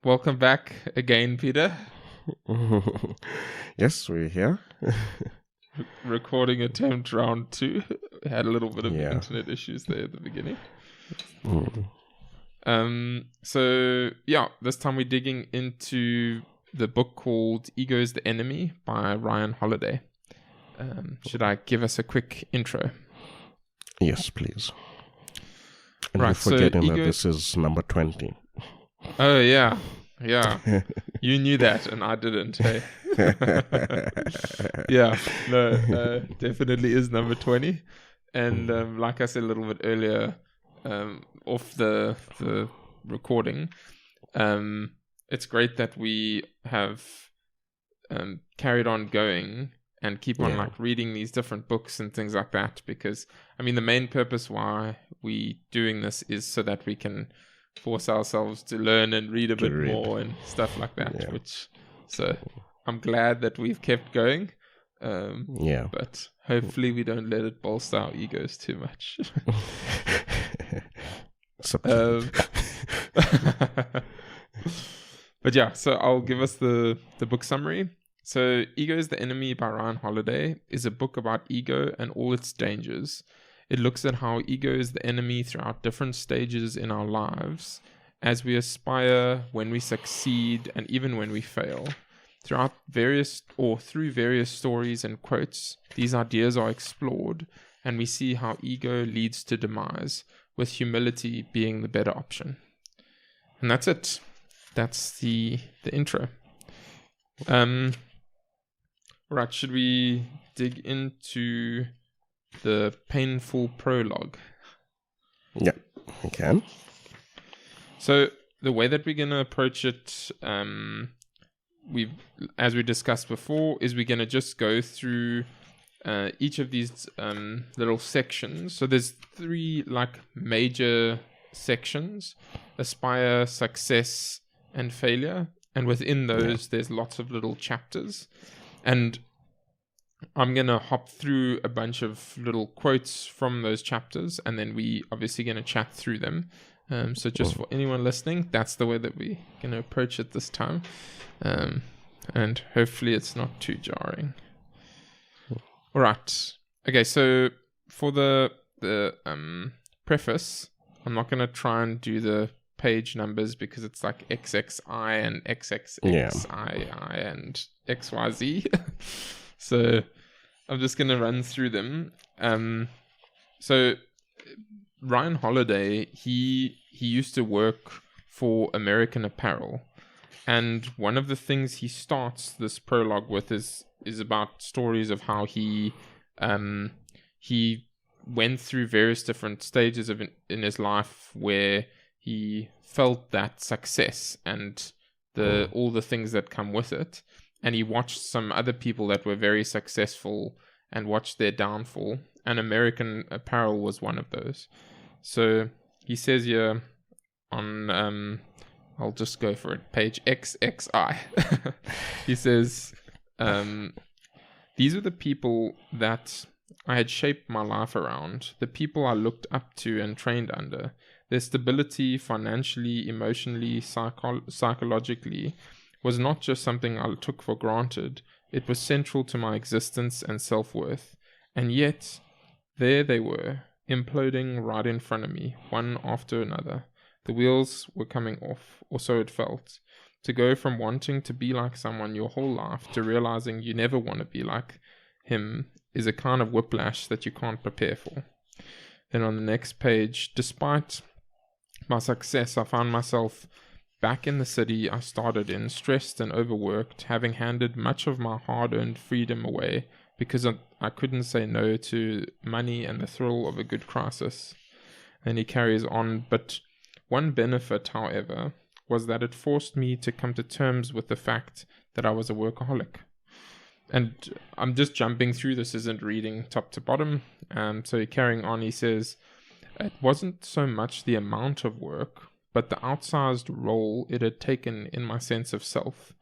Welcome back again, Peter. Yes, we're here. Recording attempt round 2. We had a little bit of Yeah. internet issues there at the beginning. Mm. So this time we're digging into the book called Ego is the Enemy by Ryan Holiday. Should I give us a quick intro? Yes, please. And Right, you're forgetting so that this is number 20. Oh, yeah. You knew that and I didn't, hey? Definitely is number 20. And like I said a little bit earlier, off the recording, it's great that we have carried on going and keep on like reading these different books and things like that, because I mean the main purpose why we doing this is so that we can force ourselves to learn and read a bit more and stuff like that, so I'm glad that we've kept going, but hopefully we don't let it bolster our egos too much. But yeah, so I'll give us the book summary. So Ego is the Enemy by Ryan Holiday is a book about ego and all its dangers. It looks at how ego is the enemy throughout different stages in our lives, as we aspire, when we succeed, and even when we fail. Through various stories and quotes, these ideas are explored, and we see how ego leads to demise, with humility being the better option. And that's it. That's the intro. Right, should we dig into the painful prologue? Yeah, we can. So the way that we're going to approach it, as we discussed before, is we're going to just go through each of these little sections. So there's 3 like major sections: aspire, success, and failure. And within those, there's lots of little chapters. And I'm going to hop through a bunch of little quotes from those chapters, and then we obviously going to chat through them. So just for anyone listening, that's the way that we're going to approach it this time. And hopefully it's not too jarring. All right. Okay, so for the preface, I'm not going to try and do the page numbers because it's like XXI and XXXII and XYZ. So I'm just going to run through them. So Ryan Holiday, he used to work for American Apparel, and one of the things he starts this prologue with is about stories of how he went through various different stages in his life where he felt that success and all the things that come with it, and he watched some other people that were very successful and watched their downfall, and American Apparel was one of those. So he says here on I'll just go for it, page XXI. He says, these are the people that I had shaped my life around, the people I looked up to and trained under. Their stability, financially, emotionally, psychologically, was not just something I took for granted. It was central to my existence and self-worth. And yet, there they were, imploding right in front of me, one after another. The wheels were coming off, or so it felt. To go from wanting to be like someone your whole life to realizing you never want to be like him is a kind of whiplash that you can't prepare for. Then on the next page, despite my success, I found myself back in the city I started in, stressed and overworked, having handed much of my hard-earned freedom away because I couldn't say no to money and the thrill of a good crisis. And he carries on, but one benefit, however, was that it forced me to come to terms with the fact that I was a workaholic. And I'm just jumping through, this isn't reading top to bottom. So carrying on, he says, it wasn't so much the amount of work, but the outsized role it had taken in my sense of self.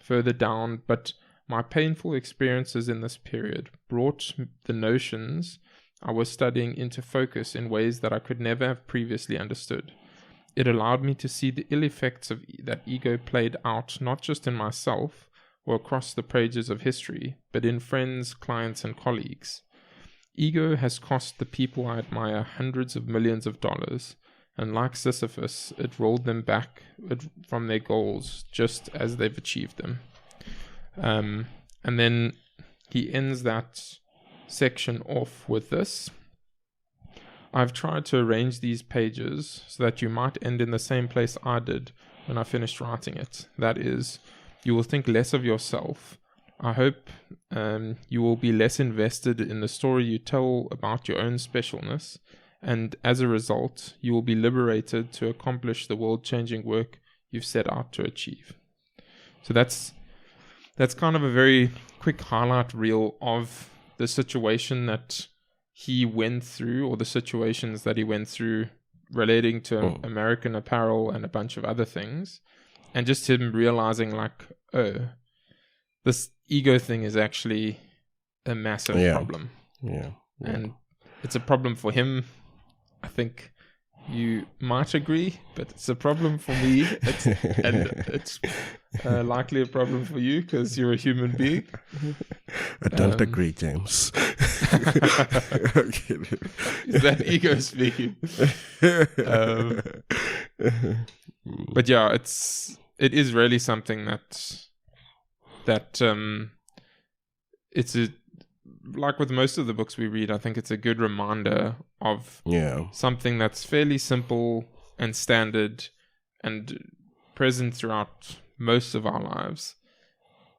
Further down, but my painful experiences in this period brought the notions I was studying into focus in ways that I could never have previously understood. it allowed me to see the ill effects of that ego played out not just in myself or across the pages of history, but in friends, clients, and colleagues. Ego has cost the people I admire hundreds of millions of dollars, and like Sisyphus, it rolled them back from their goals just as they've achieved them. And then he ends that section off with this. I've tried to arrange these pages so that you might end in the same place I did when I finished writing it. That is, you will think less of yourself. I hope you will be less invested in the story you tell about your own specialness, and as a result, you will be liberated to accomplish the world-changing work you've set out to achieve. So that's kind of a very quick highlight reel of the situation that he went through, or the situations that he went through relating to American Apparel and a bunch of other things, and just him realizing like, oh, this ego thing is actually a massive problem. Yeah. And it's a problem for him. I think you might agree, but it's a problem for me. It's likely a problem for you because you're a human being. I don't agree, James. Is that ego speaking? But yeah, it is really something that it's a, like with most of the books we read, I think it's a good reminder of something that's fairly simple and standard and present throughout most of our lives,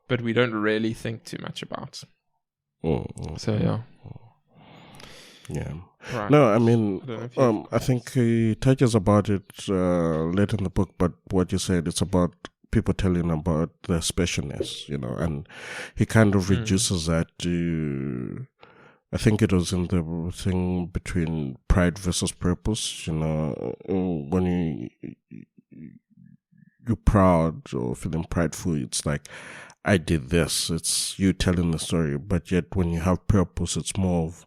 but we don't really think too much about. So yeah. Right. No, I mean, I think he touches about it later in the book, but what you said, it's about people telling about their specialness, and he kind of reduces that to, I think it was in the thing between pride versus purpose, when you're proud or feeling prideful, it's like, I did this, it's you telling the story, but yet when you have purpose, it's more of,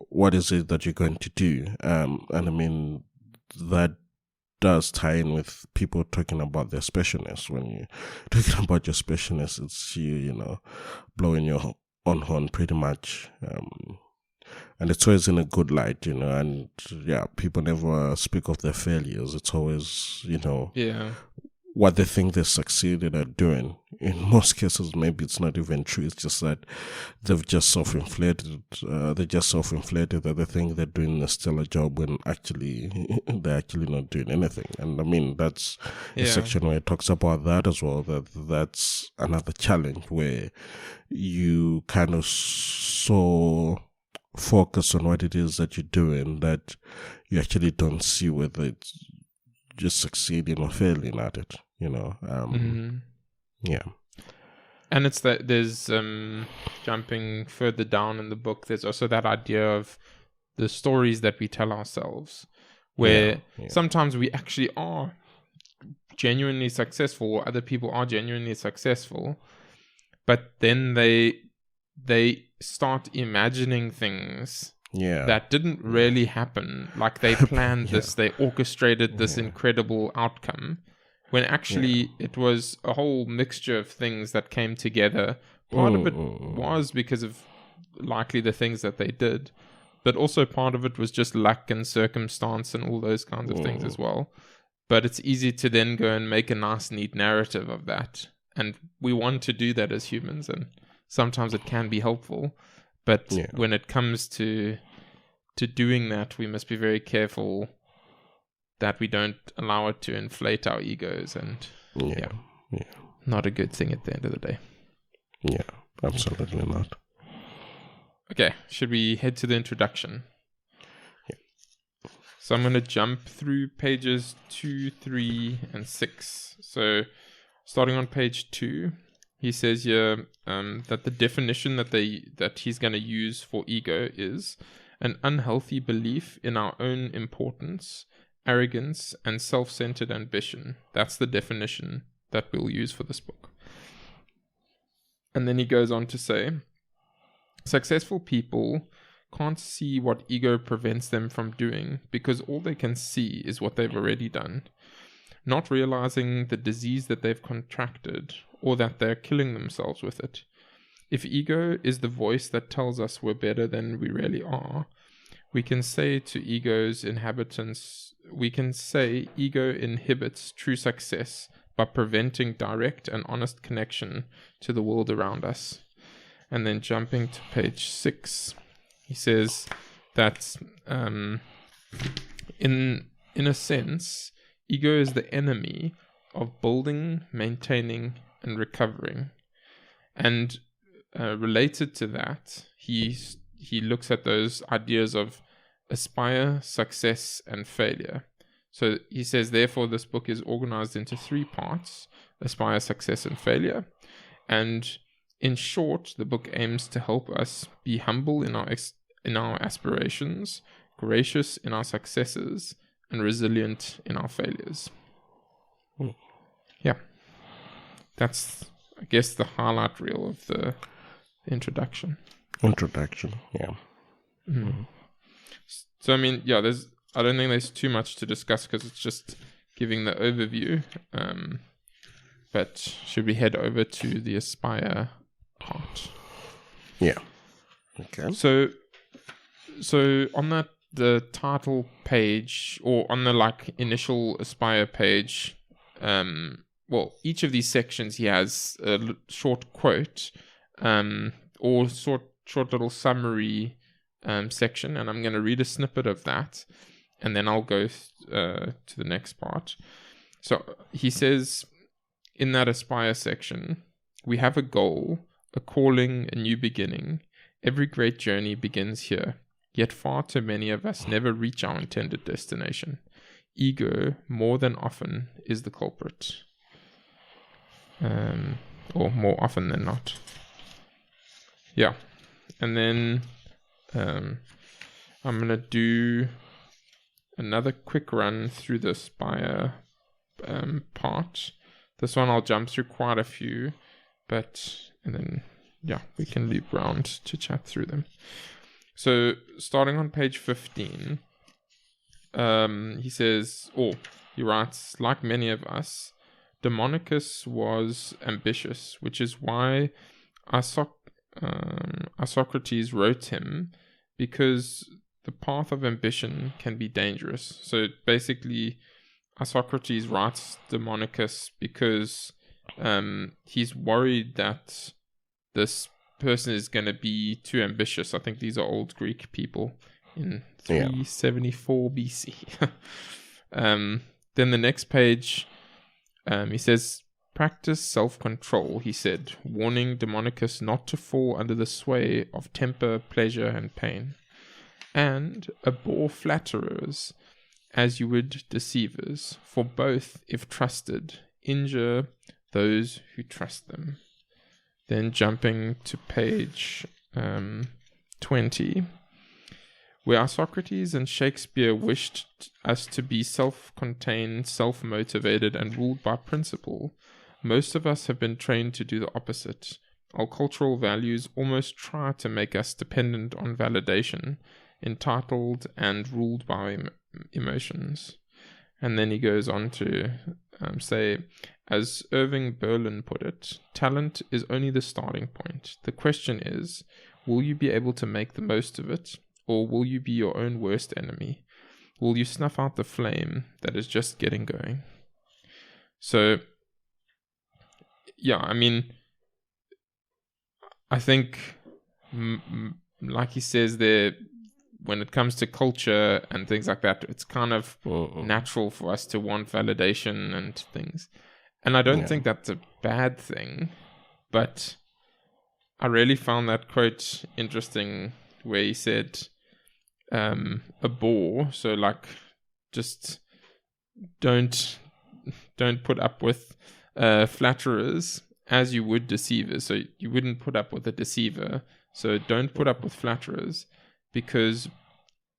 what is it that you're going to do? And I mean, that does tie in with people talking about their specialness. When you're talking about your specialness, it's you, blowing your own horn pretty much. And it's always in a good light, and people never speak of their failures. It's always, what they think they succeeded at doing. In most cases, maybe it's not even true. It's just that they've just self-inflated. They just self-inflated that they think they're doing a stellar job when actually they're actually not doing anything. And I mean, that's a section where it talks about that as well. That's another challenge where you kind of so focus on what it is that you're doing that you actually don't see whether it's just succeeding or failing at it, Yeah. And it's that there's jumping further down in the book, there's also that idea of the stories that we tell ourselves, where sometimes we actually are genuinely successful, or other people are genuinely successful, but then they start imagining things that didn't really happen. Like they planned this, they orchestrated this incredible outcome, when actually it was a whole mixture of things that came together. Part of it was because of likely the things that they did, but also part of it was just luck and circumstance and all those kinds of things as well. But it's easy to then go and make a nice, neat narrative of that. And we want to do that as humans, and sometimes it can be helpful. But when it comes to doing that, we must be very careful that we don't allow it to inflate our egos, and not a good thing at the end of the day. Yeah, absolutely not. Okay, should we head to the introduction? Yeah. So I'm going to jump through pages 2, 3, and 6. So starting on page 2, he says here that the definition that he's going to use for ego is an unhealthy belief in our own importance, arrogance, and self-centered ambition. That's the definition that we'll use for this book. And then he goes on to say, successful people can't see what ego prevents them from doing because all they can see is what they've already done, not realizing the disease that they've contracted or that they're killing themselves with it. If ego is the voice that tells us we're better than we really are, we can say ego inhibits true success by preventing direct and honest connection to the world around us. And then jumping to page 6, he says that in a sense, ego is the enemy of building, maintaining, and recovering. And related to that, he looks at those ideas of aspire, success, and failure. So he says, therefore, this book is organized into 3 parts: aspire, success, and failure. And in short, the book aims to help us be humble in our aspirations, gracious in our successes, and resilient in our failures. Yeah, that's, I guess, the highlight reel of the introduction. Yeah. Mm. So, I mean, yeah, I don't think there's too much to discuss because it's just giving the overview. But should we head over to the aspire part? Yeah. Okay. So on that, the title page, or on the initial aspire page, each of these sections he has a short quote, or short little summary section, and I'm going to read a snippet of that, and then I'll go to the next part. So he says in that aspire section, we have a goal, a calling, a new beginning. Every great journey begins here, yet far too many of us never reach our intended destination. Ego, more than often, is the culprit. Or more often than not. Yeah. And then I'm going to do another quick run through the aspire part. This one I'll jump through quite a few, and then we can loop round to chat through them. So starting on page 15, he writes, like many of us, Demonicus was ambitious, which is why Socrates wrote him, because the path of ambition can be dangerous. So basically, Socrates writes Demonicus because he's worried that this person is going to be too ambitious. I think these are old Greek people in 374 BC. Then the next page, he says, practice self-control, he said, warning Demonicus not to fall under the sway of temper, pleasure, and pain, and abhor flatterers as you would deceivers, for both, if trusted, injure those who trust them. Then jumping to page 20, where Socrates and Shakespeare wished us to be self-contained, self-motivated, and ruled by principle, most of us have been trained to do the opposite. Our cultural values almost try to make us dependent on validation, entitled and ruled by emotions. And then he goes on to say, as Irving Berlin put it, talent is only the starting point. The question is, will you be able to make the most of it, or will you be your own worst enemy? Will you snuff out the flame that is just getting going? So, I mean, I think, like he says there, when it comes to culture and things like that, it's kind of natural for us to want validation and things. And I don't think that's a bad thing, but I really found that quote interesting where he said, abhor, so just don't put up with flatterers as you would deceivers. So you wouldn't put up with a deceiver, so don't put up with flatterers, because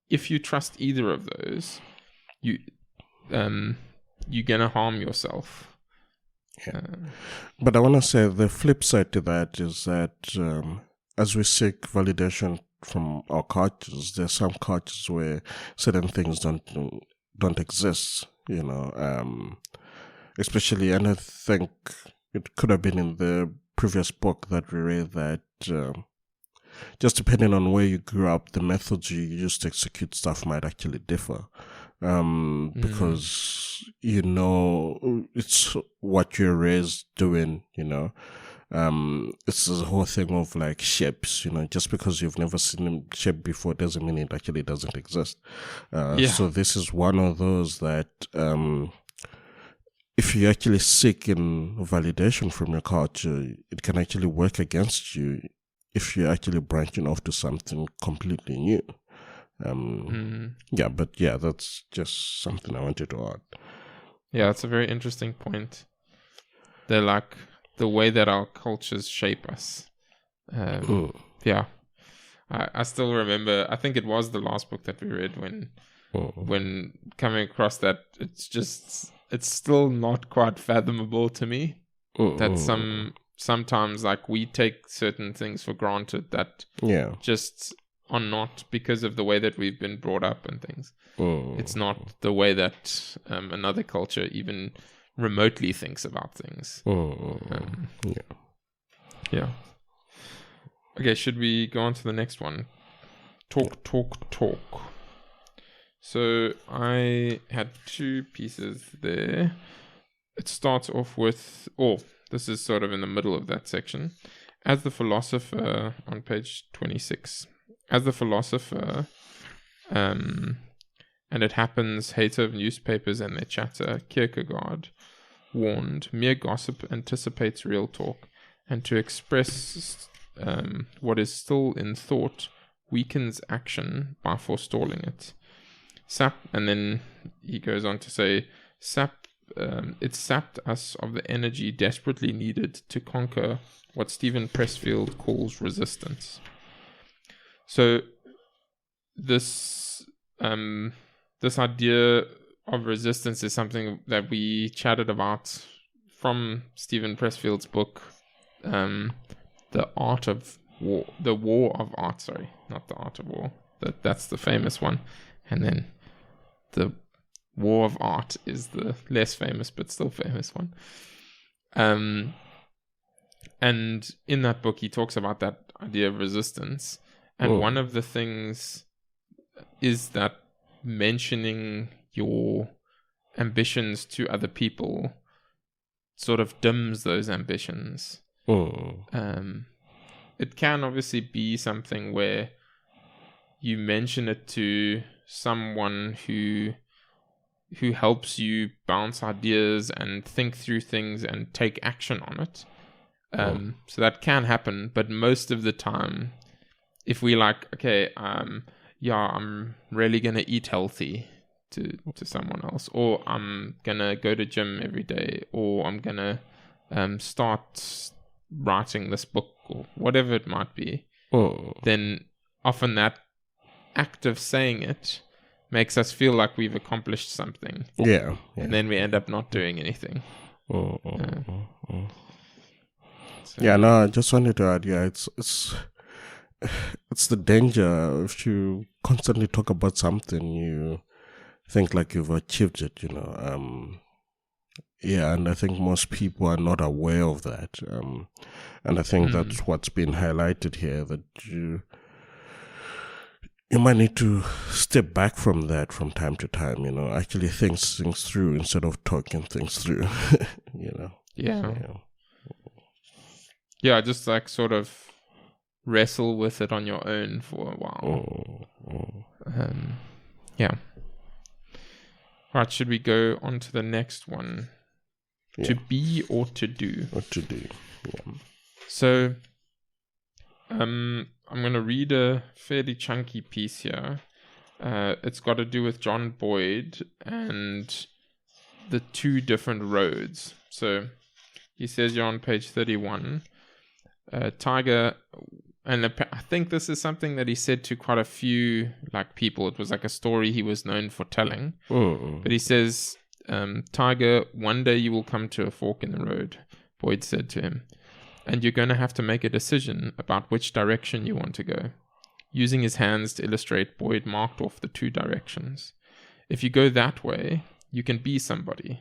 if you trust either of those, you're gonna harm yourself. But I want to say the flip side to that is that as we seek validation from our cultures. There's some cultures where certain things don't exist, especially, and I think it could have been in the previous book that we read that just depending on where you grew up, the methods you use to execute stuff might actually differ. Because, it's what you're raised doing, it's the whole thing of like shapes, just because you've never seen a shape before doesn't mean it actually doesn't exist. So this is one of those that, if you actually seek in validation from your culture, it can actually work against you if you're actually branching off to something completely new. That's just something I wanted to add. Yeah, it's a very interesting point. They're like the way that our cultures shape us. Yeah. I still remember, I think it was the last book that we read when coming across that, it's still not quite fathomable to me that sometimes like we take certain things for granted that just are not because of the way that we've been brought up and things. It's not the way that another culture even remotely thinks about things. Yeah. Okay, should we go on to the next one? Talk. So I had two pieces there. It starts off with, this is sort of in the middle of that section. As the philosopher, on page 26. As the philosopher, and it happens, hater of newspapers and their chatter, Kierkegaard warned, mere gossip anticipates real talk, and to express what is still in thought weakens action by forestalling it. And then he goes on to say, it sapped us of the energy desperately needed to conquer what Stephen Pressfield calls resistance. So this idea of resistance is something that we chatted about from Stephen Pressfield's book, The Art of War, The War of Art, sorry, not The Art of War. That's the famous one. And then The War of Art is the less famous but still famous one. And in that book, he talks about that idea of resistance. And one of the things is that mentioning your ambitions to other people sort of dims those ambitions. It can obviously be something where you mention it to someone who helps you bounce ideas and think through things and take action on it. So that can happen, but most of the time, if we like, okay, I'm really gonna eat healthy to someone else, or I'm gonna go to gym every day, or I'm gonna start writing this book, or whatever it might be, then often that act of saying it makes us feel like we've accomplished something. Yeah. And then we end up not doing anything. I just wanted to add, it's the danger if you constantly talk about something, you think like you've achieved it, and I think most people are not aware of that, and I think that's what's been highlighted here, that you might need to step back from that from time to time, actually think things through instead of talking things through. Just like sort of wrestle with it on your own for a while. Right, should we go on to the next one? To be or to do? Or to do, So, I'm going to read a fairly chunky piece here. It's got to do with John Boyd and the two different roads. So, he says you're on page 31. Tiger, and I think this is something that he said to quite a few people. It was like a story he was known for telling. But he says, Tiger, one day you will come to a fork in the road, Boyd said to him, and you're going to have to make a decision about which direction you want to go. Using his hands to illustrate, Boyd marked off the 2 directions. If you go that way, you can be somebody.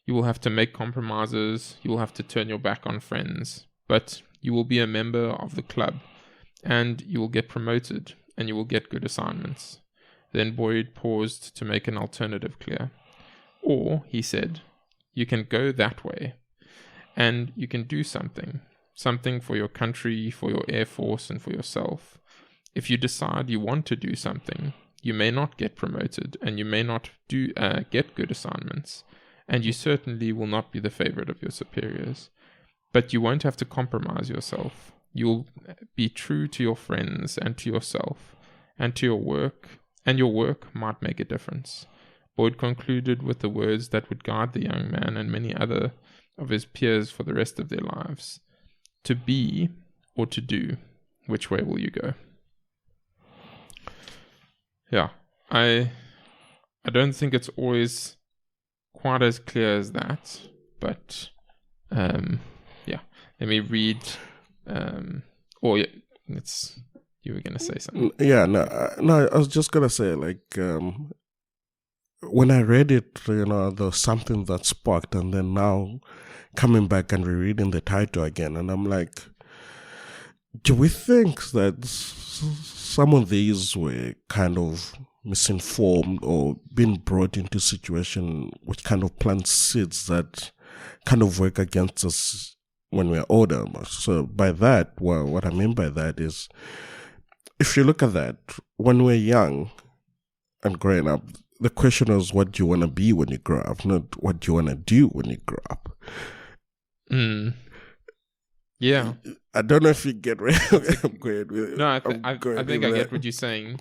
You will have to make compromises, you will have to turn your back on friends, but you will be a member of the club, and you will get promoted, and you will get good assignments. Then Boyd paused to make an alternative clear. Or, he said, you can go that way, and you can do something for your country, for your Air Force, and for yourself. If you decide you want to do something, you may not get promoted, and you may not get good assignments, and you certainly will not be the favorite of your superiors. But you won't have to compromise yourself. You'll be true to your friends and to yourself and to your work, and your work might make a difference. Boyd concluded with the words that would guide the young man and many other of his peers for the rest of their lives. To be or to do, which way will you go? Yeah, I don't think it's always quite as clear as that, but yeah. Let me read. You were gonna say something. Yeah, no. I was just gonna say, like, when I read it, there was something that sparked, and then now coming back and rereading the title again, and I'm like, do we think that some of these were kind of misinformed or being brought into situation which kind of plant seeds that kind of work against us when we're older? So by that, well, what I mean by that is, if you look at that, when we're young and growing up, the question is, what do you want to be when you grow up, not what do you want to do when you grow up. Yeah. I don't know if you get where I'm going with it. No, I think I get what you're saying.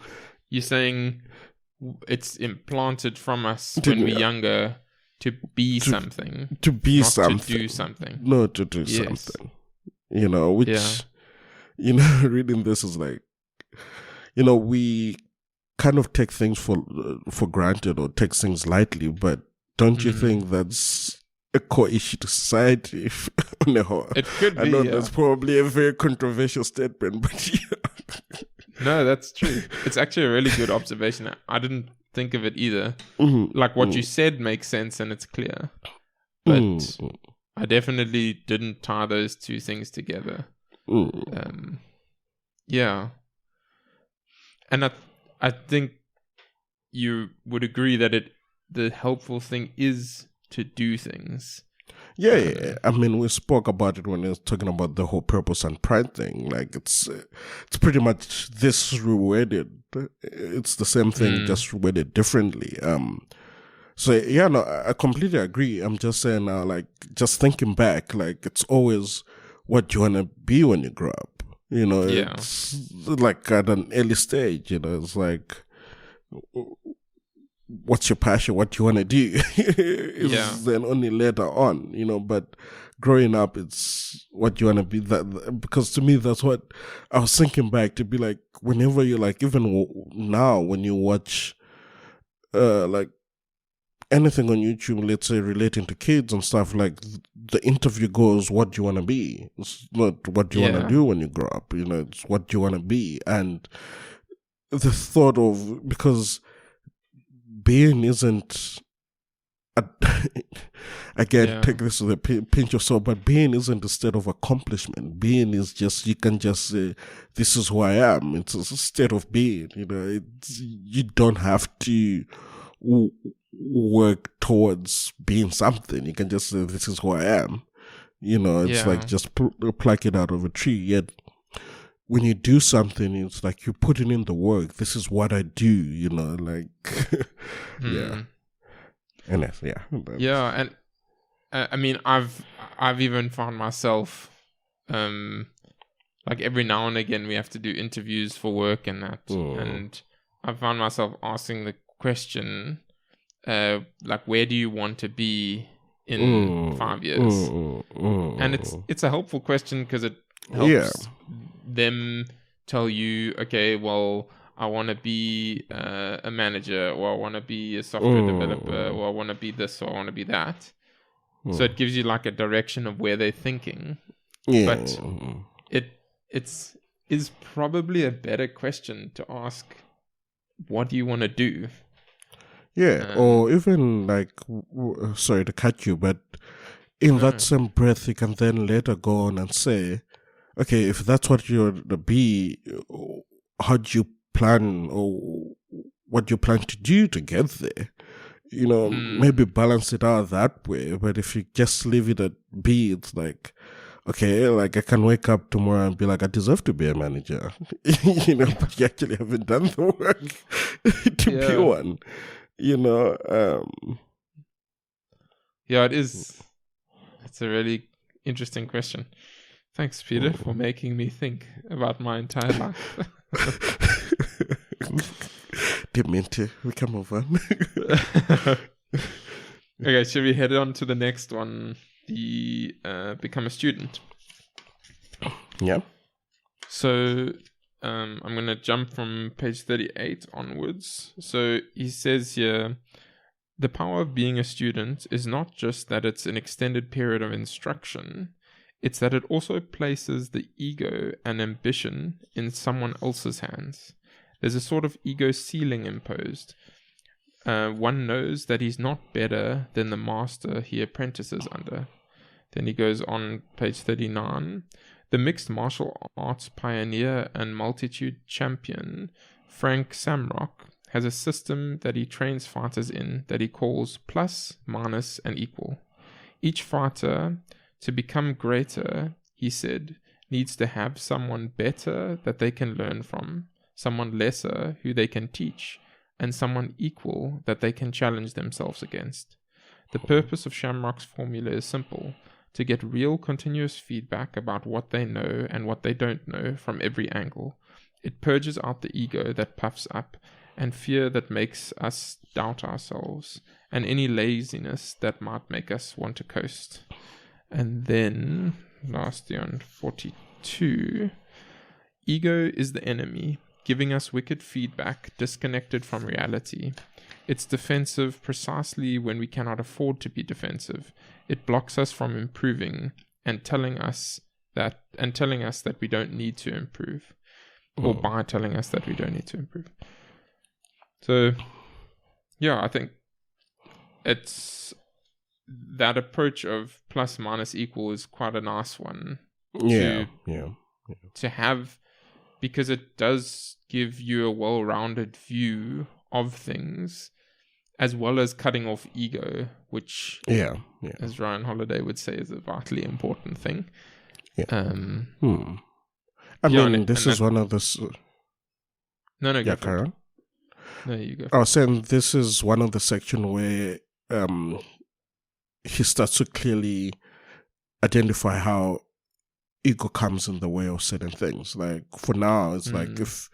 You're saying it's implanted from us when we're younger to be something. To be not something. To do something. No, to do something. Which, reading this is like, we kind of take things for granted or take things lightly, but don't you think that's a core issue to society? On the whole? It could be. I know that's probably a very controversial statement, but No, that's true. It's actually a really good observation. I didn't think of it either. Like what you said makes sense and it's clear, but I definitely didn't tie those 2 things together. Yeah, and I think you would agree that the helpful thing is to do things. Yeah. I mean, we spoke about it when we were talking about the whole purpose and pride thing. Like, it's pretty much this reworded. It's the same thing, just reworded differently. So yeah, no, I completely agree. I'm just saying now, like, just thinking back, like, it's always what you want to be when you grow up. It's like at an early stage. It's like, what's your passion, what you want to do then only later on, but growing up, it's what you want to be. That, because to me, that's what I was thinking back to be like, whenever you're like, even now when you watch like anything on YouTube, let's say relating to kids and stuff, like the interview goes, what do you want to be? It's not what do you want to do when you grow up, it's what do you want to be. And the thought of, because being isn't, again, take this with a pinch of salt, but being isn't a state of accomplishment. Being is just, you can just say, this is who I am. It's a state of being, you don't have to work towards being something. You can just say, this is who I am. It's like just pluck it out of a tree. Yet when you do something, it's like you're putting in the work. This is what I do, like, yeah. And yeah, and I mean, I've even found myself, like every now and again we have to do interviews for work and that, and I found myself asking the question, like, where do you want to be in 5 years? And it's a helpful question because it helps them tell you, okay, well, I want to be a manager, or I want to be a software developer, or I want to be this, or I want to be that. So it gives you like a direction of where they're thinking. But it's is probably a better question to ask. What do you want to do? Yeah, or even like, sorry to cut you, but in that same breath, you can then later go on and say, okay, if that's what you're to be, how do you plan, or what do you plan to do to get there? You know, maybe balance it out that way. But if you just leave it at B, it's like, okay, like I can wake up tomorrow and be like, I deserve to be a manager. You know, but you actually haven't done the work to be one. You know, yeah, it is. It's a really interesting question. Thanks, Peter, for making me think about my entire life. Didn't mean to. We can move on. Okay, should we head on to the next one? The become a student. Yeah. So I'm going to jump from page 38 onwards. So he says here, the power of being a student is not just that it's an extended period of instruction, it's that it also places the ego and ambition in someone else's hands. There's a sort of ego ceiling imposed. One knows that he's not better than the master he apprentices under. Then he goes on, page 39. The mixed martial arts pioneer and multitude champion, Frank Samrock, has a system that he trains fighters in that he calls plus, minus, and equal. Each fighter, to become greater, he said, needs to have someone better that they can learn from, someone lesser who they can teach, and someone equal that they can challenge themselves against. The purpose of Shamrock's formula is simple: to get real continuous feedback about what they know and what they don't know from every angle. It purges out the ego that puffs up, and fear that makes us doubt ourselves, and any laziness that might make us want to coast. And then, lastly on 42, ego is the enemy, giving us wicked feedback disconnected from reality. It's defensive precisely when we cannot afford to be defensive. It blocks us from improving and telling us that we don't need to improve, or by telling us that we don't need to improve. So, yeah, I think it's that approach of plus, minus, equal is quite a nice one to have, because it does give you a well-rounded view of things, as well as cutting off ego, which, as Ryan Holiday would say, is a vitally important thing. Yeah. I mean, this is one of the... No, yeah, carry on. No, you go. I was saying this is one of the sections where he starts to clearly identify how ego comes in the way of certain things. Like for now, it's like if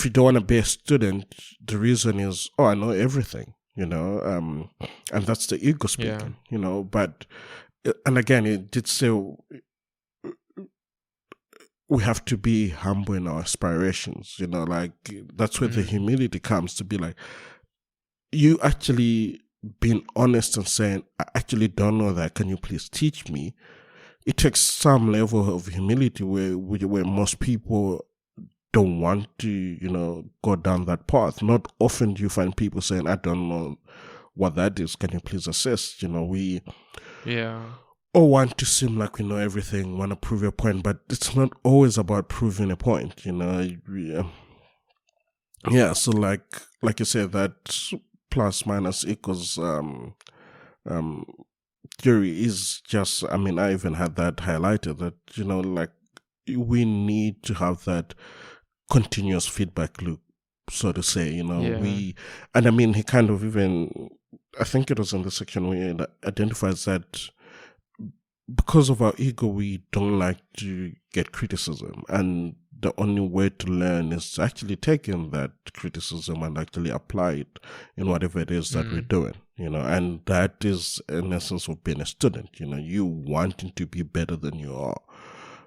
you don't want to be a student, the reason is, I know everything, you know, and that's the ego speaking, you know. But and again, it did say we have to be humble in our aspirations, you know, like that's where the humility comes, to be like, you actually being honest and saying, I actually don't know that, can you please teach me? It takes some level of humility where most people don't want to, you know, go down that path. Not often do you find people saying, I don't know what that is, can you please assist? You know, we all want to seem like we know everything, want to prove a point, but it's not always about proving a point, you know. So like you said, that plus minus equals theory is just, I mean, I even had that highlighted, that, you know, like we need to have that continuous feedback loop, so to say, you know. And I mean, he kind of even, I think it was in the section where he identifies that because of our ego, we don't like to get criticism, and the only way to learn is to actually take in that criticism and actually apply it in whatever it is that we're doing, you know. And that is in essence of being a student, you know, you wanting to be better than you are.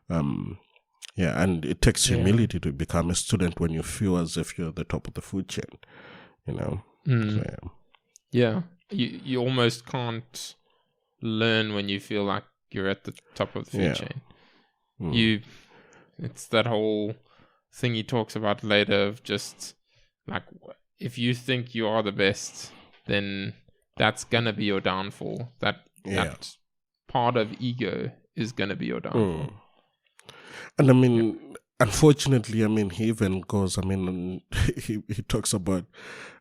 And it takes humility to become a student when you feel as if you're at the top of the food chain, you know. You almost can't learn when you feel like you're at the top of the food chain. It's that whole thing he talks about later of just like, if you think you are the best, then that's gonna be your downfall. That part of ego is gonna be your downfall. And I mean, unfortunately, I mean, he even goes, I mean, he talks about,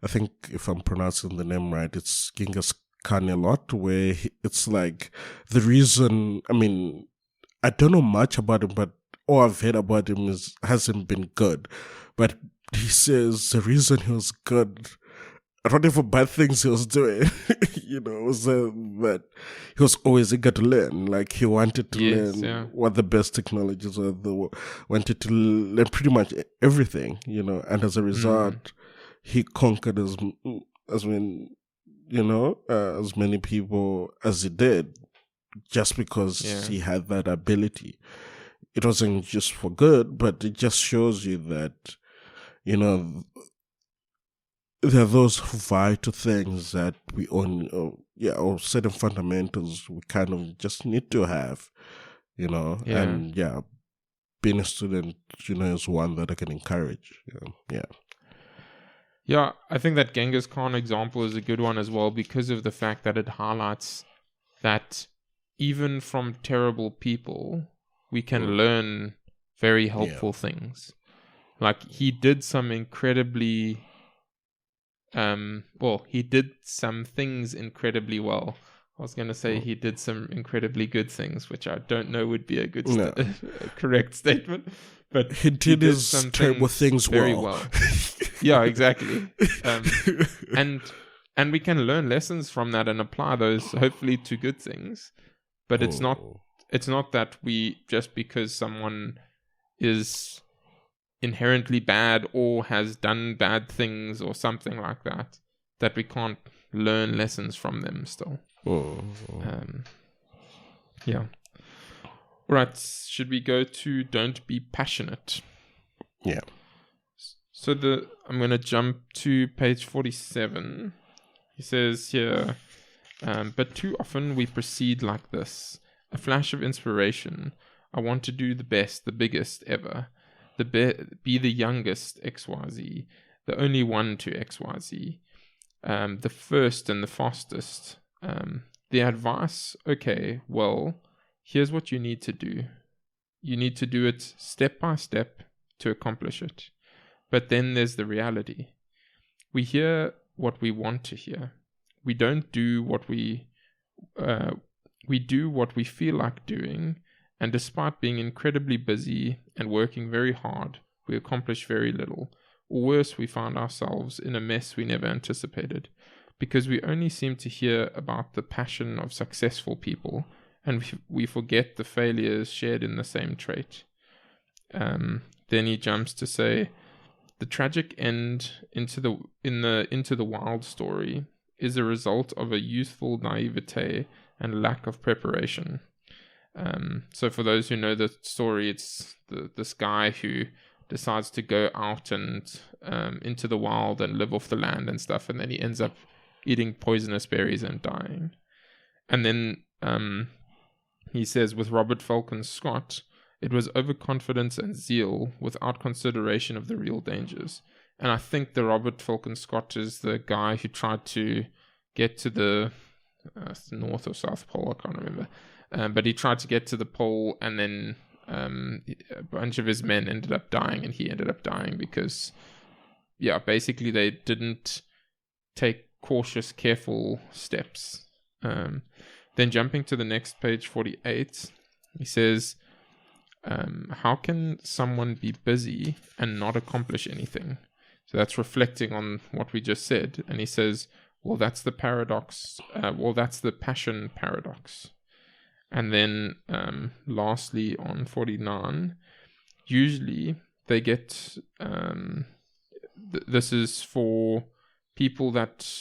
I think if I'm pronouncing the name right, it's Genghis Khan a lot, where it's like the reason, I mean, I don't know much about him, but all I've heard about him hasn't been good. But he says the reason he was good, whatever bad things he was doing, was that he was always eager to learn. Like, he wanted to learn what the best technologies were, wanted to learn pretty much everything, and as a result, he conquered as many people as he did, just because he had that ability. It wasn't just for good, but it just shows you that, there are those vital things that we or certain fundamentals we kind of just need to have, and being a student, is one that I can encourage. Yeah, I think that Genghis Khan example is a good one as well, because of the fact that it highlights that even from terrible people, we can learn very helpful things. Like, he did some incredibly, he did some things incredibly well. I was going to say he did some incredibly good things, which I don't know would be a good, correct statement. But he did his terrible things very well. Yeah, exactly. And we can learn lessons from that and apply those hopefully to good things. But it's not that we, just because someone is inherently bad or has done bad things or something like that, that we can't learn lessons from them still. Right, should we go to don't be passionate? Yeah. So I'm going to jump to page 47. He says here, but too often we proceed like this. A flash of inspiration. I want to do the best, the biggest ever. Be the youngest XYZ. The only one to XYZ. The first and the fastest. The advice, okay, well, here's what you need to do. You need to do it step by step to accomplish it. But then there's the reality. We hear what we want to hear. We don't do what we do what we feel like doing, and despite being incredibly busy and working very hard, we accomplish very little. Or worse, we find ourselves in a mess we never anticipated, because we only seem to hear about the passion of successful people, and we forget the failures shared in the same trait. Then he jumps to say, the tragic end into the wild story is a result of a youthful naivete and lack of preparation. So for those who know the story, it's this guy who decides to go out and into the wild and live off the land and stuff, and then he ends up eating poisonous berries and dying. And then he says, with Robert Falcon Scott, it was overconfidence and zeal without consideration of the real dangers. And I think the Robert Falcon Scott is the guy who tried to get to the North or South Pole, I can't remember. But he tried to get to the pole, and then a bunch of his men ended up dying, and he ended up dying because, basically they didn't take cautious, careful steps. Then jumping to the next page, 48, he says, how can someone be busy and not accomplish anything? So that's reflecting on what we just said. And he says, well, that's the paradox. That's the passion paradox. And then lastly on 49, usually they get, this is for people that,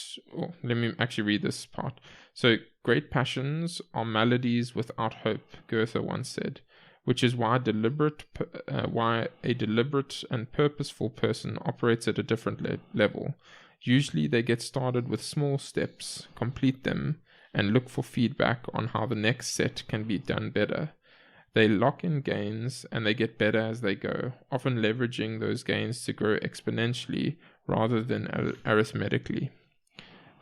let me actually read this part. So, great passions are maladies without hope, Goethe once said, which is why why a deliberate and purposeful person operates at a different level. Usually they get started with small steps, complete them, and look for feedback on how the next set can be done better. They lock in gains and they get better as they go, often leveraging those gains to grow exponentially rather than arithmetically.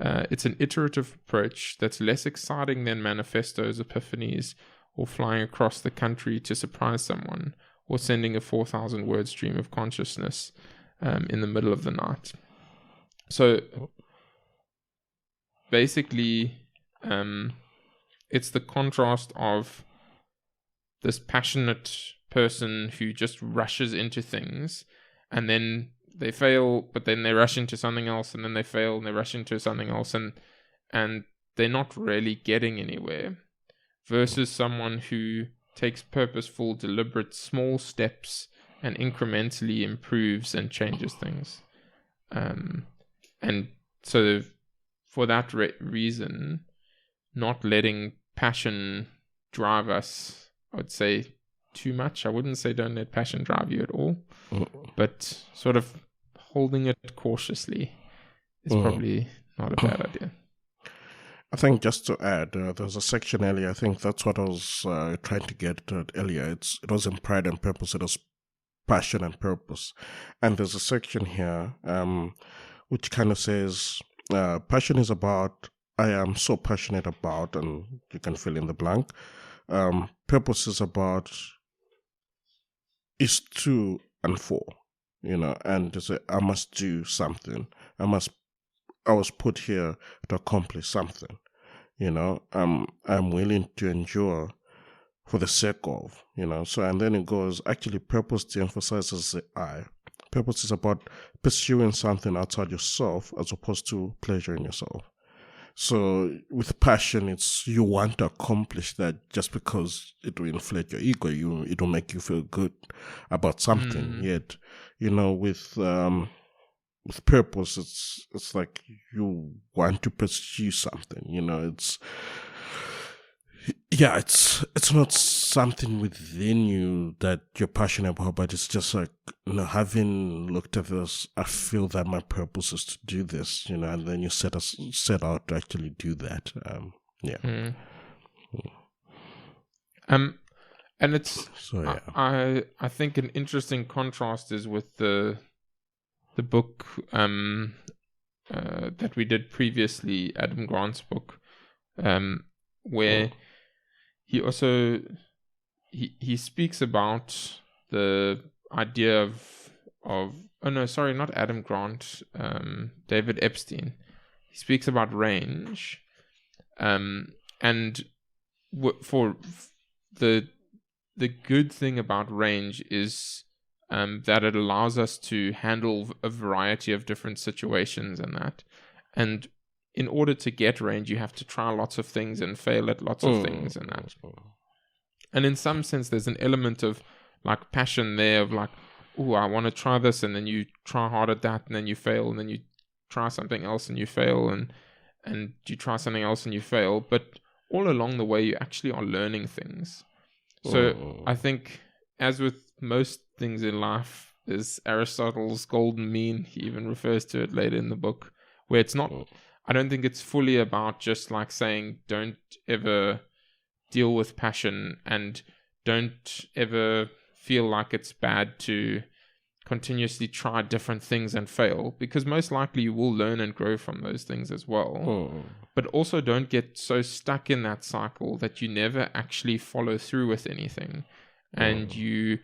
It's an iterative approach that's less exciting than manifestos, epiphanies, or flying across the country to surprise someone, or sending a 4,000 word stream of consciousness in the middle of the night. So basically, it's the contrast of this passionate person who just rushes into things, and then they fail, but then they rush into something else, and then they fail, and they rush into something else, and they're not really getting anywhere, versus someone who takes purposeful, deliberate, small steps and incrementally improves and changes things. And so for that reason, not letting passion drive us, I would say, too much. I wouldn't say don't let passion drive you at all, but sort of holding it cautiously is probably not a bad idea. I think just to add, there's a section earlier. I think that's what I was trying to get at earlier. It wasn't pride and purpose. It was passion and purpose. And there's a section here which kind of says, passion is about, I am so passionate about, and you can fill in the blank. Purpose is about, is to and for, and to say, I must do something. I was put here to accomplish something, I'm willing to endure for the sake of, so, and then it goes, actually purpose de-emphasizes the I. Purpose is about pursuing something outside yourself as opposed to pleasuring yourself. So with passion, it's you want to accomplish that just because it will inflate your ego, it will make you feel good about something. Yet, with purpose, it's like you want to pursue something. It's not something within you that you're passionate about, but it's just like, having looked at this, I feel that my purpose is to do this, and then you set out to actually do that. And it's so yeah. I think an interesting contrast is with the book that we did previously, Adam Grant's book, where he also he speaks about the idea of not Adam Grant, David Epstein. He speaks about range, and for the good thing about range is that it allows us to handle a variety of different situations and in order to get range, you have to try lots of things and fail at lots of things and that. And in some sense, there's an element of like passion there of like, oh, I want to try this, and then you try hard at that, and then you fail, and then you try something else and you fail, and you try something else and you fail. But all along the way, you actually are learning things. So I think, as with most things in life, is Aristotle's golden mean. He even refers to it later in the book, where it's not. I don't think it's fully about just like saying don't ever deal with passion and don't ever feel like it's bad to continuously try different things and fail, because most likely you will learn and grow from those things as well. But also don't get so stuck in that cycle that you never actually follow through with anything, and you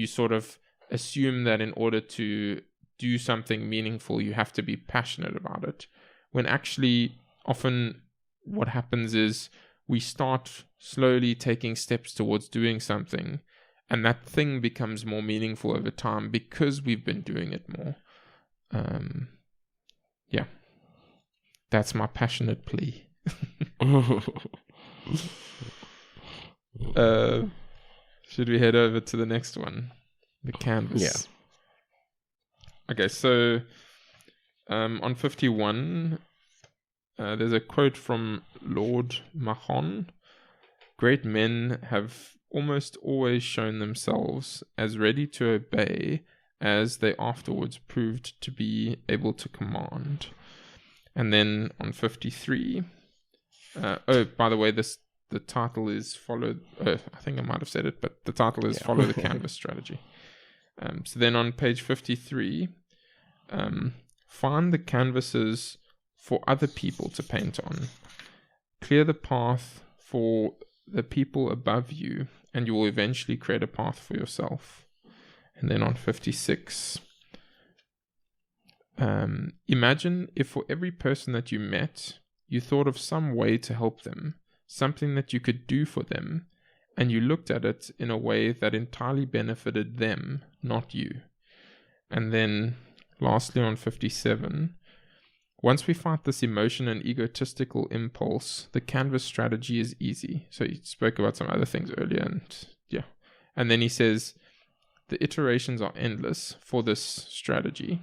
sort of assume that in order to do something meaningful you have to be passionate about it, when actually often what happens is we start slowly taking steps towards doing something, and that thing becomes more meaningful over time because we've been doing it more. That's my passionate plea. Should we head over to the next one? The canvas. Yeah. Okay, so on 51, there's a quote from Lord Mahon. Great men have almost always shown themselves as ready to obey as they afterwards proved to be able to command. And then on 53, by the way, this the title is follow. I think I might have said it, but the title is follow the canvas strategy. So then on page 53, find the canvases for other people to paint on. Clear the path for the people above you, and you will eventually create a path for yourself. And then on 56, imagine if for every person that you met, you thought of some way to help them, something that you could do for them, and you looked at it in a way that entirely benefited them, not you. And then lastly on 57, once we fight this emotion and egotistical impulse, the canvas strategy is easy. So he spoke about some other things earlier, and then he says the iterations are endless for this strategy,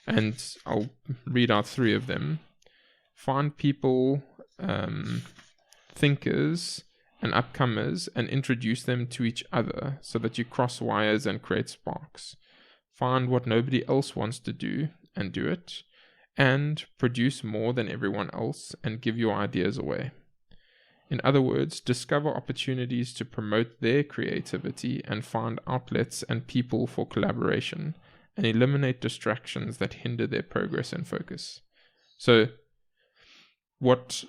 and I'll read out 3 of them. Find people, thinkers and upcomers, and introduce them to each other so that you cross wires and create sparks. Find what nobody else wants to do and do it, and produce more than everyone else and give your ideas away. In other words, discover opportunities to promote their creativity and find outlets and people for collaboration, and eliminate distractions that hinder their progress and focus. So what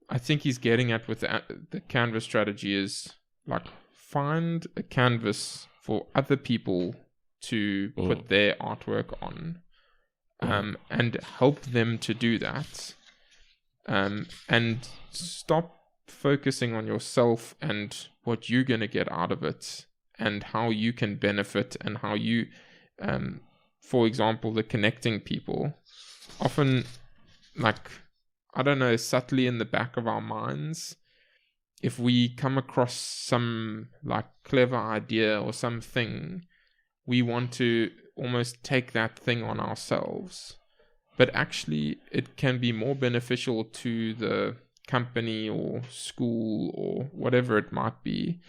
I think he's getting at with the canvas strategy is like find a canvas for other people to put their artwork on, and help them to do that, and stop focusing on yourself and what you're going to get out of it and how you can benefit and how you, for example, the connecting people. Often, like, I don't know, subtly in the back of our minds, if we come across some like clever idea or something, we want to almost take that thing on ourselves. But actually, it can be more beneficial to the company or school or whatever it might be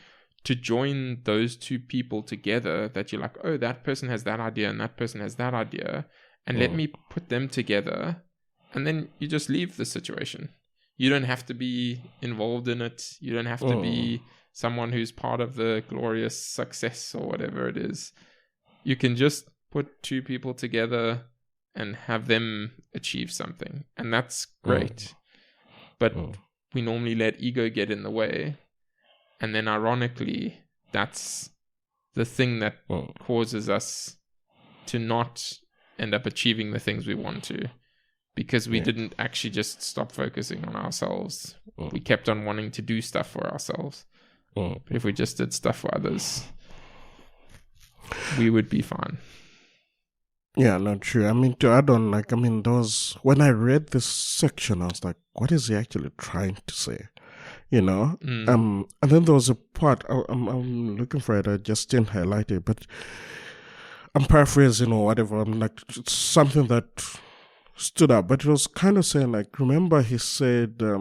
to join those 2 people together that you're like, oh, that person has that idea and that person has that idea, and let me put them together. And then you just leave the situation. You don't have to be involved in it. You don't have to be someone who's part of the glorious success or whatever it is. You can just put 2 people together and have them achieve something. And that's great. But we normally let ego get in the way. And then ironically, that's the thing that causes us to not end up achieving the things we want to. Because we didn't actually just stop focusing on ourselves. We kept on wanting to do stuff for ourselves. But if we just did stuff for others, we would be fine. Yeah, not true. I mean, to add on, like, I mean, when I read this section, I was like, what is he actually trying to say? You know? And then there was a part, I'm looking for it, I just didn't highlight it, but I'm paraphrasing or whatever. I'm like, it's something that stood up, but it was kind of saying, like, remember he said there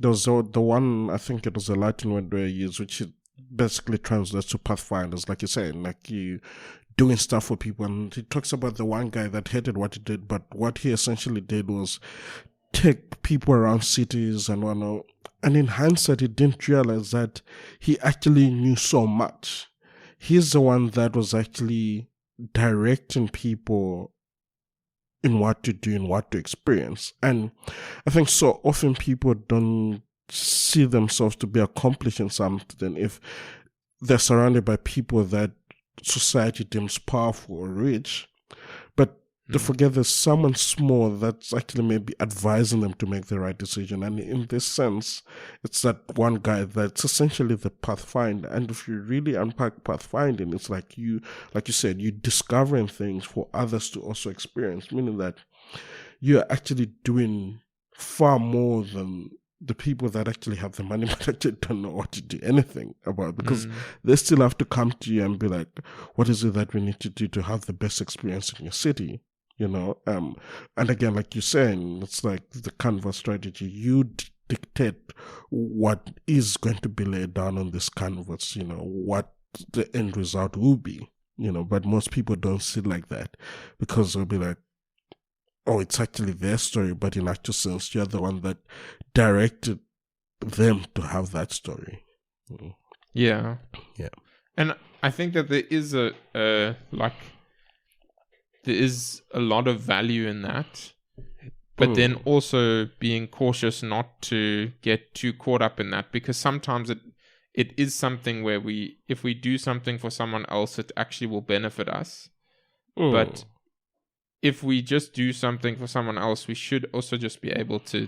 was the one, I think it was a Latin word where he used, which basically translates to pathfinders, like you're saying, like you doing stuff for people. And he talks about the one guy that hated what he did, but what he essentially did was take people around cities and whatnot. And in hindsight, he didn't realize that he actually knew so much. He's the one that was actually directing people in what to do and what to experience. And I think so often people don't see themselves to be accomplishing something if they're surrounded by people that society deems powerful or rich, but they forget there's someone small that's actually maybe advising them to make the right decision. And in this sense, it's that one guy that's essentially the pathfinder. And if you really unpack pathfinding, it's like you said, you're discovering things for others to also experience, meaning that you're actually doing far more than the people that actually have the money but actually don't know what to do anything about, because they still have to come to you and be like, what is it that we need to do to have the best experience in your city? You know, and again, like you're saying, it's like the canvas strategy. You dictate what is going to be laid down on this canvas, you know, what the end result will be, you know, but most people don't see it like that, because they'll be like, oh, it's actually their story, but in actual sense, you're the one that directed them to have that story. Yeah. Yeah. And I think that there is there is a lot of value in that, but then also being cautious not to get too caught up in that, because sometimes it is something where if we do something for someone else, it actually will benefit us. But if we just do something for someone else, we should also just be able to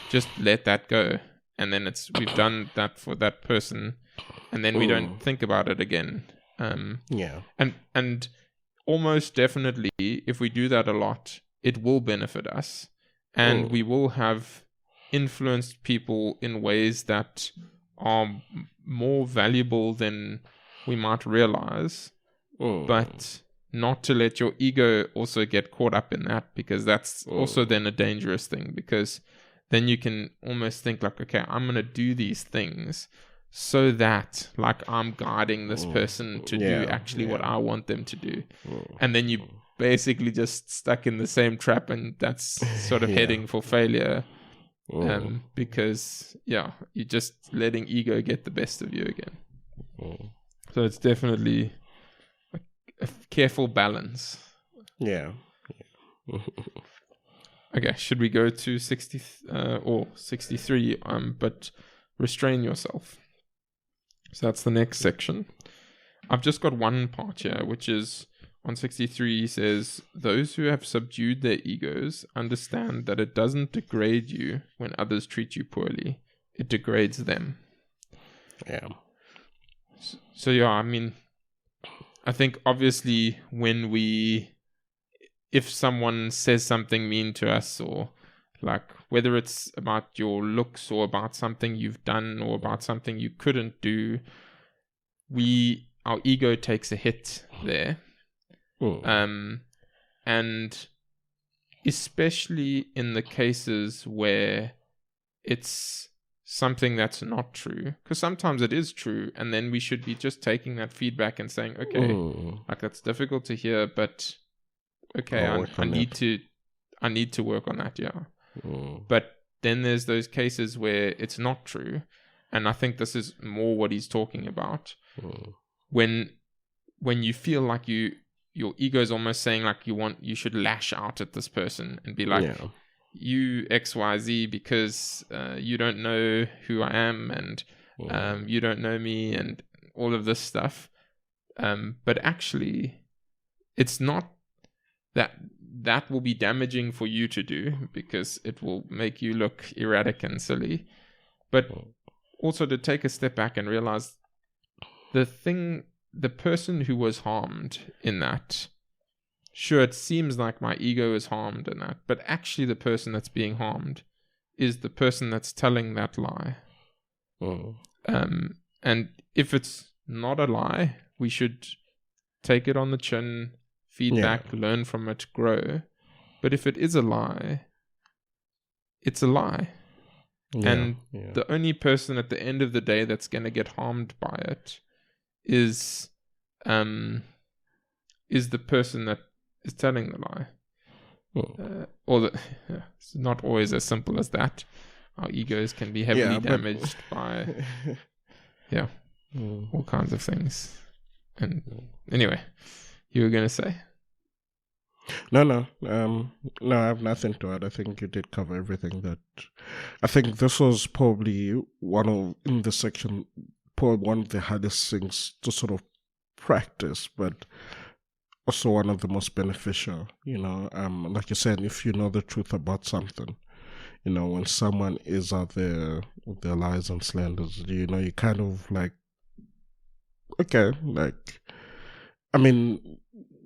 just let that go. And then we've done that for that person, and then we don't think about it again. Yeah. And almost definitely, if we do that a lot, it will benefit us. And we will have influenced people in ways that are more valuable than we might realize. But not to let your ego also get caught up in that, because that's also then a dangerous thing, because then you can almost think like, okay, I'm going to do these things so that like I'm guiding this person to do actually what I want them to do. And then you basically just stuck in the same trap, and that's sort of heading for failure. Because you're just letting ego get the best of you again. So it's definitely a careful balance. Yeah. Okay, should we go to 60 or 63? But restrain yourself. So that's the next section. I've just got one part here, which is on 63. He says, "Those who have subdued their egos understand that it doesn't degrade you when others treat you poorly. It degrades them." Yeah. So yeah, I mean, I think obviously if someone says something mean to us, or like whether it's about your looks or about something you've done or about something you couldn't do, our ego takes a hit there. And especially in the cases where it's something that's not true, because sometimes it is true, and then we should be just taking that feedback and saying, okay, like that's difficult to hear, but okay, I need to work on that. But then there's those cases where it's not true, and I think this is more what he's talking about. When you feel like your ego is almost saying like you should lash out at this person and be like, you XYZ, because you don't know who I am, and you don't know me, and all of this stuff. But actually, it's not that will be damaging for you to do, because it will make you look erratic and silly. But also to take a step back and realize the person who was harmed in that, sure, it seems like my ego is harmed in that, but actually the person that's being harmed is the person that's telling that lie. And if it's not a lie, we should take it on the chin, feedback, learn from it, grow. But if it is a lie, it's a lie. And the only person at the end of the day that's going to get harmed by it is the person that is telling the lie. It's not always as simple as that. Our egos can be heavily damaged by all kinds of things. And anyway, you were going to say? No, I have nothing to add. I think you did cover everything. I think this was probably one of the hardest things to sort of practice, but also one of the most beneficial. Like you said, if you know the truth about something, when someone is out there with their lies and slanders, you kind of like, okay, like, I mean,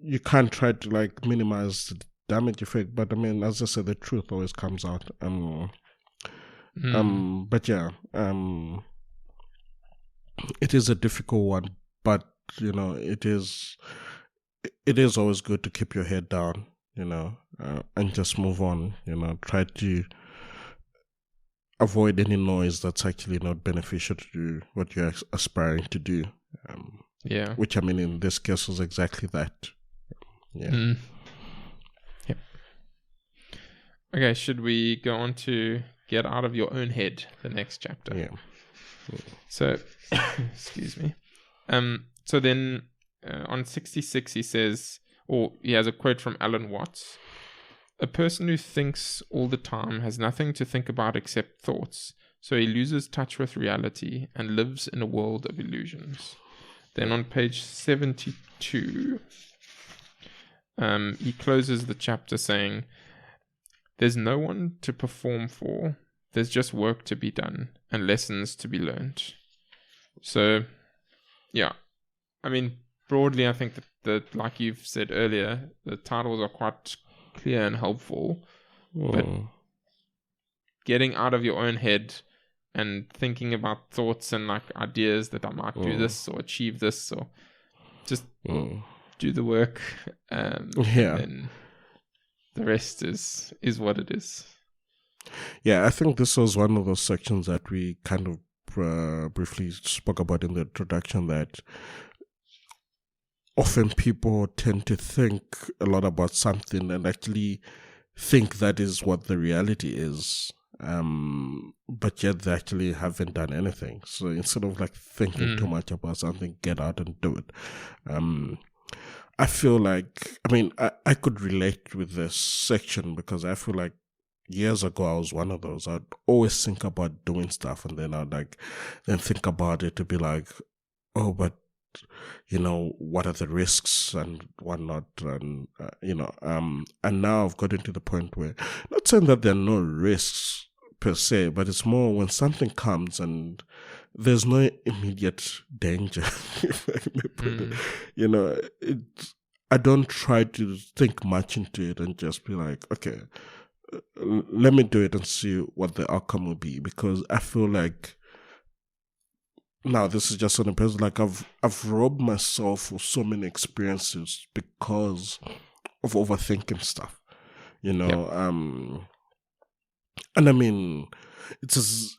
you can't try to like minimize the damage effect, but I mean, as I said, the truth always comes out. But it is a difficult one, but it is always good to keep your head down, and just move on. Try to avoid any noise that's actually not beneficial to what you're aspiring to do. Which I mean, in this case, was exactly that. Yep. Okay, should we go on to get out of your own head, the next chapter. Yeah. So, excuse me. So then on 66 he says, or he has a quote from Alan Watts. A person who thinks all the time has nothing to think about except thoughts, so he loses touch with reality and lives in a world of illusions. Then on page 72, he closes the chapter saying, there's no one to perform for, there's just work to be done and lessons to be learned. So, yeah, I mean, broadly, I think that like you've said earlier, the titles are quite clear and helpful, but getting out of your own head and thinking about thoughts and like ideas that I might do this or achieve this, or just do the work, and then the rest is what it is. Yeah, I think this was one of those sections that we kind of briefly spoke about in the introduction, that often people tend to think a lot about something and actually think that is what the reality is, but yet they actually haven't done anything. So instead of like thinking too much about something, get out and do it. I feel like, I mean, I could relate with this section because I feel like years ago I was one of those. I'd always think about doing stuff and then I'd then think about it to be like, oh, but what are the risks and whatnot, and and now I've gotten to the point where, not saying that there are no risks per se, but it's more when something comes and there's no immediate danger. If I may put it, I don't try to think much into it and just be like, okay, let me do it and see what the outcome will be, because I feel like, now this is just on a person, like I've robbed myself of so many experiences because of overthinking stuff, and I mean, it's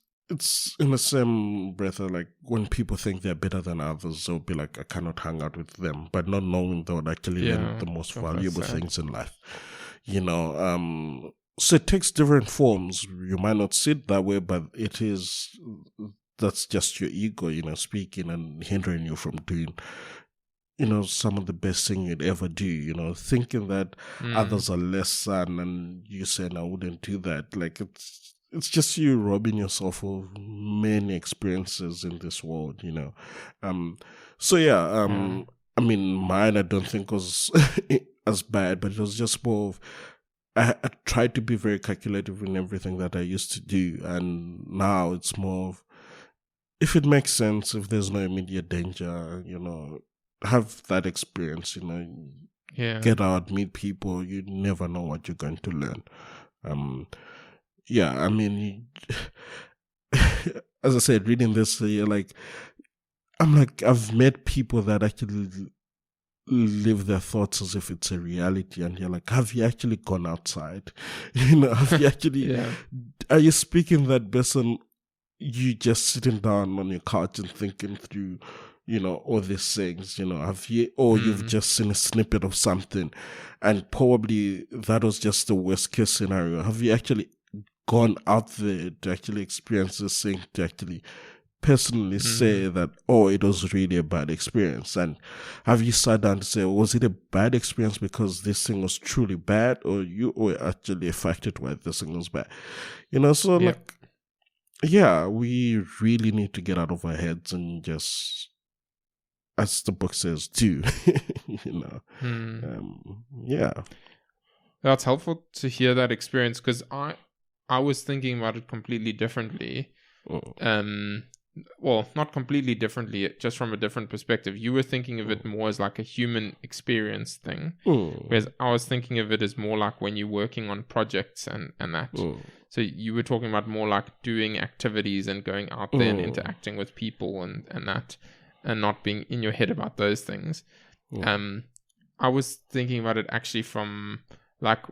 in the same breath like when people think they're better than others, they'll be like, I cannot hang out with them, but not knowing they would actually learn the most valuable things in life, so it takes different forms. You might not see it that way, but that's just your ego, speaking and hindering you from doing, some of the best thing you'd ever do, thinking that others are less than, and you saying I wouldn't do that. Like, it's just you robbing yourself of many experiences in this world, So yeah, I mean, mine I don't think was as bad, but it was just more of, I tried to be very calculative in everything that I used to do, and now it's more of, if it makes sense, if there's no immediate danger, have that experience, get out, meet people, you never know what you're going to learn. I mean, as I said, reading this, I've met people that actually live their thoughts as if it's a reality, and you're like, have you actually gone outside? Have you actually, are you speaking that person? You just sitting down on your couch and thinking through, all these things, have you, or you've just seen a snippet of something and probably that was just the worst case scenario. Have you actually gone out there to actually experience this thing, to actually personally say that, oh, it was really a bad experience? And have you sat down to say, was it a bad experience because this thing was truly bad, or you were actually affected by this thing was bad? So like, yeah, we really need to get out of our heads and just, as the book says, do, That's helpful to hear that experience, because I was thinking about it completely differently. Well, not completely differently, just from a different perspective. You were thinking of it more as like a human experience thing, whereas I was thinking of it as more like when you're working on projects and that. So you were talking about more like doing activities and going out there and interacting with people and that, and not being in your head about those things. I was thinking about it actually from like,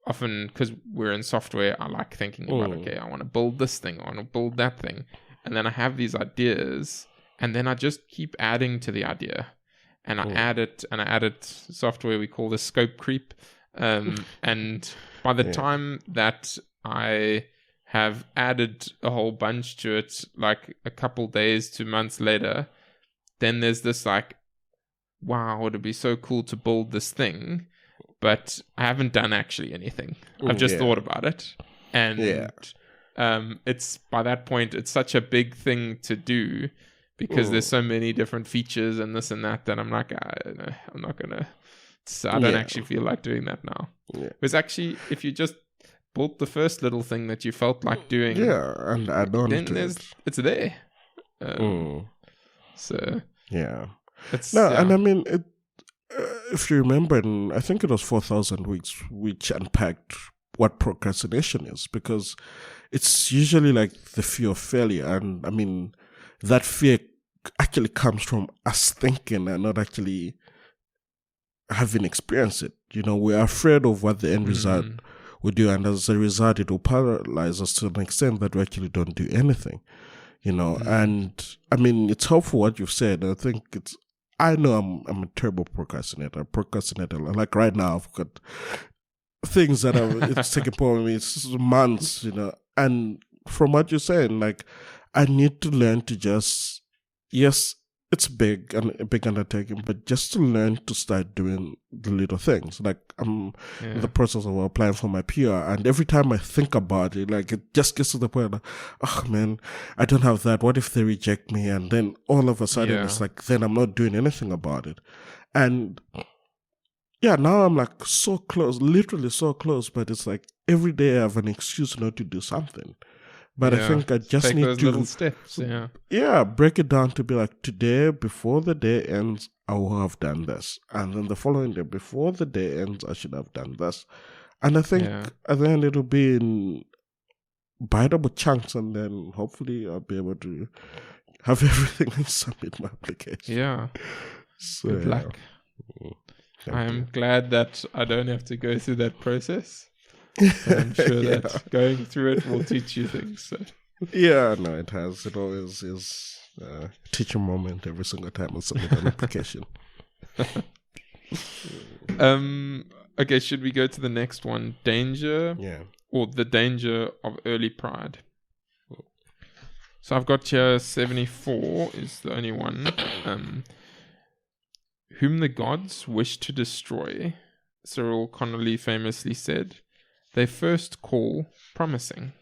often because we're in software, I like thinking about, okay, I want to build this thing, I want to build that thing. And then I have these ideas, and then I just keep adding to the idea. And I add it software we call the scope creep. And by the time that I have added a whole bunch to it, like a couple days to months later, then there's this like, wow, it'd be so cool to build this thing, but I haven't done actually anything. I've just thought about it. And it's by that point, it's such a big thing to do because there's so many different features and this and that I'm like, I'm not going to, I don't actually feel like doing that now. Because actually, if you just built the first little thing that you felt like doing, and add on then to it. It's there. So it's and I mean it. If you remember, I think it was 4,000 Weeks, which unpacked what procrastination is, because it's usually like the fear of failure, and I mean that fear actually comes from us thinking and not actually having experienced it. You know, we're afraid of what the end result will do, and as a result, it will paralyze us to an extent that we actually don't do anything. You know, and I mean, it's helpful what you've said. I think I know I'm a terrible procrastinator. Like right now, I've got things that it's taking upon me. It's months, you know. And from what you're saying, like, I need to learn to just, yes, it's big and a big undertaking, but just to learn to start doing the little things. Like I'm in the process of applying for my PR, and every time I think about it, like it just gets to the point, like, oh man, I don't have that. What if they reject me? And then all of a sudden it's like, then I'm not doing anything about it. And now I'm like so close, literally so close, but it's like every day I have an excuse not to do something. But I think I just take need those to little steps. Break it down to be like, today, before the day ends, I will have done this, and then the following day, before the day ends, I should have done this. And I think at the end it'll be in biteable chunks, and then hopefully I'll be able to have everything and submit my application. Yeah. So, good luck. I'm glad that I don't have to go through that process. I'm sure that going through it will teach you things. So. Yeah, no, it has. It always is a teacher moment every single time I submit an application. Okay, should we go to the next one? Danger, or the danger of early pride. So I've got here 74 is the only one. Whom the gods wish to destroy, Cyril Connolly famously said, they first call promising.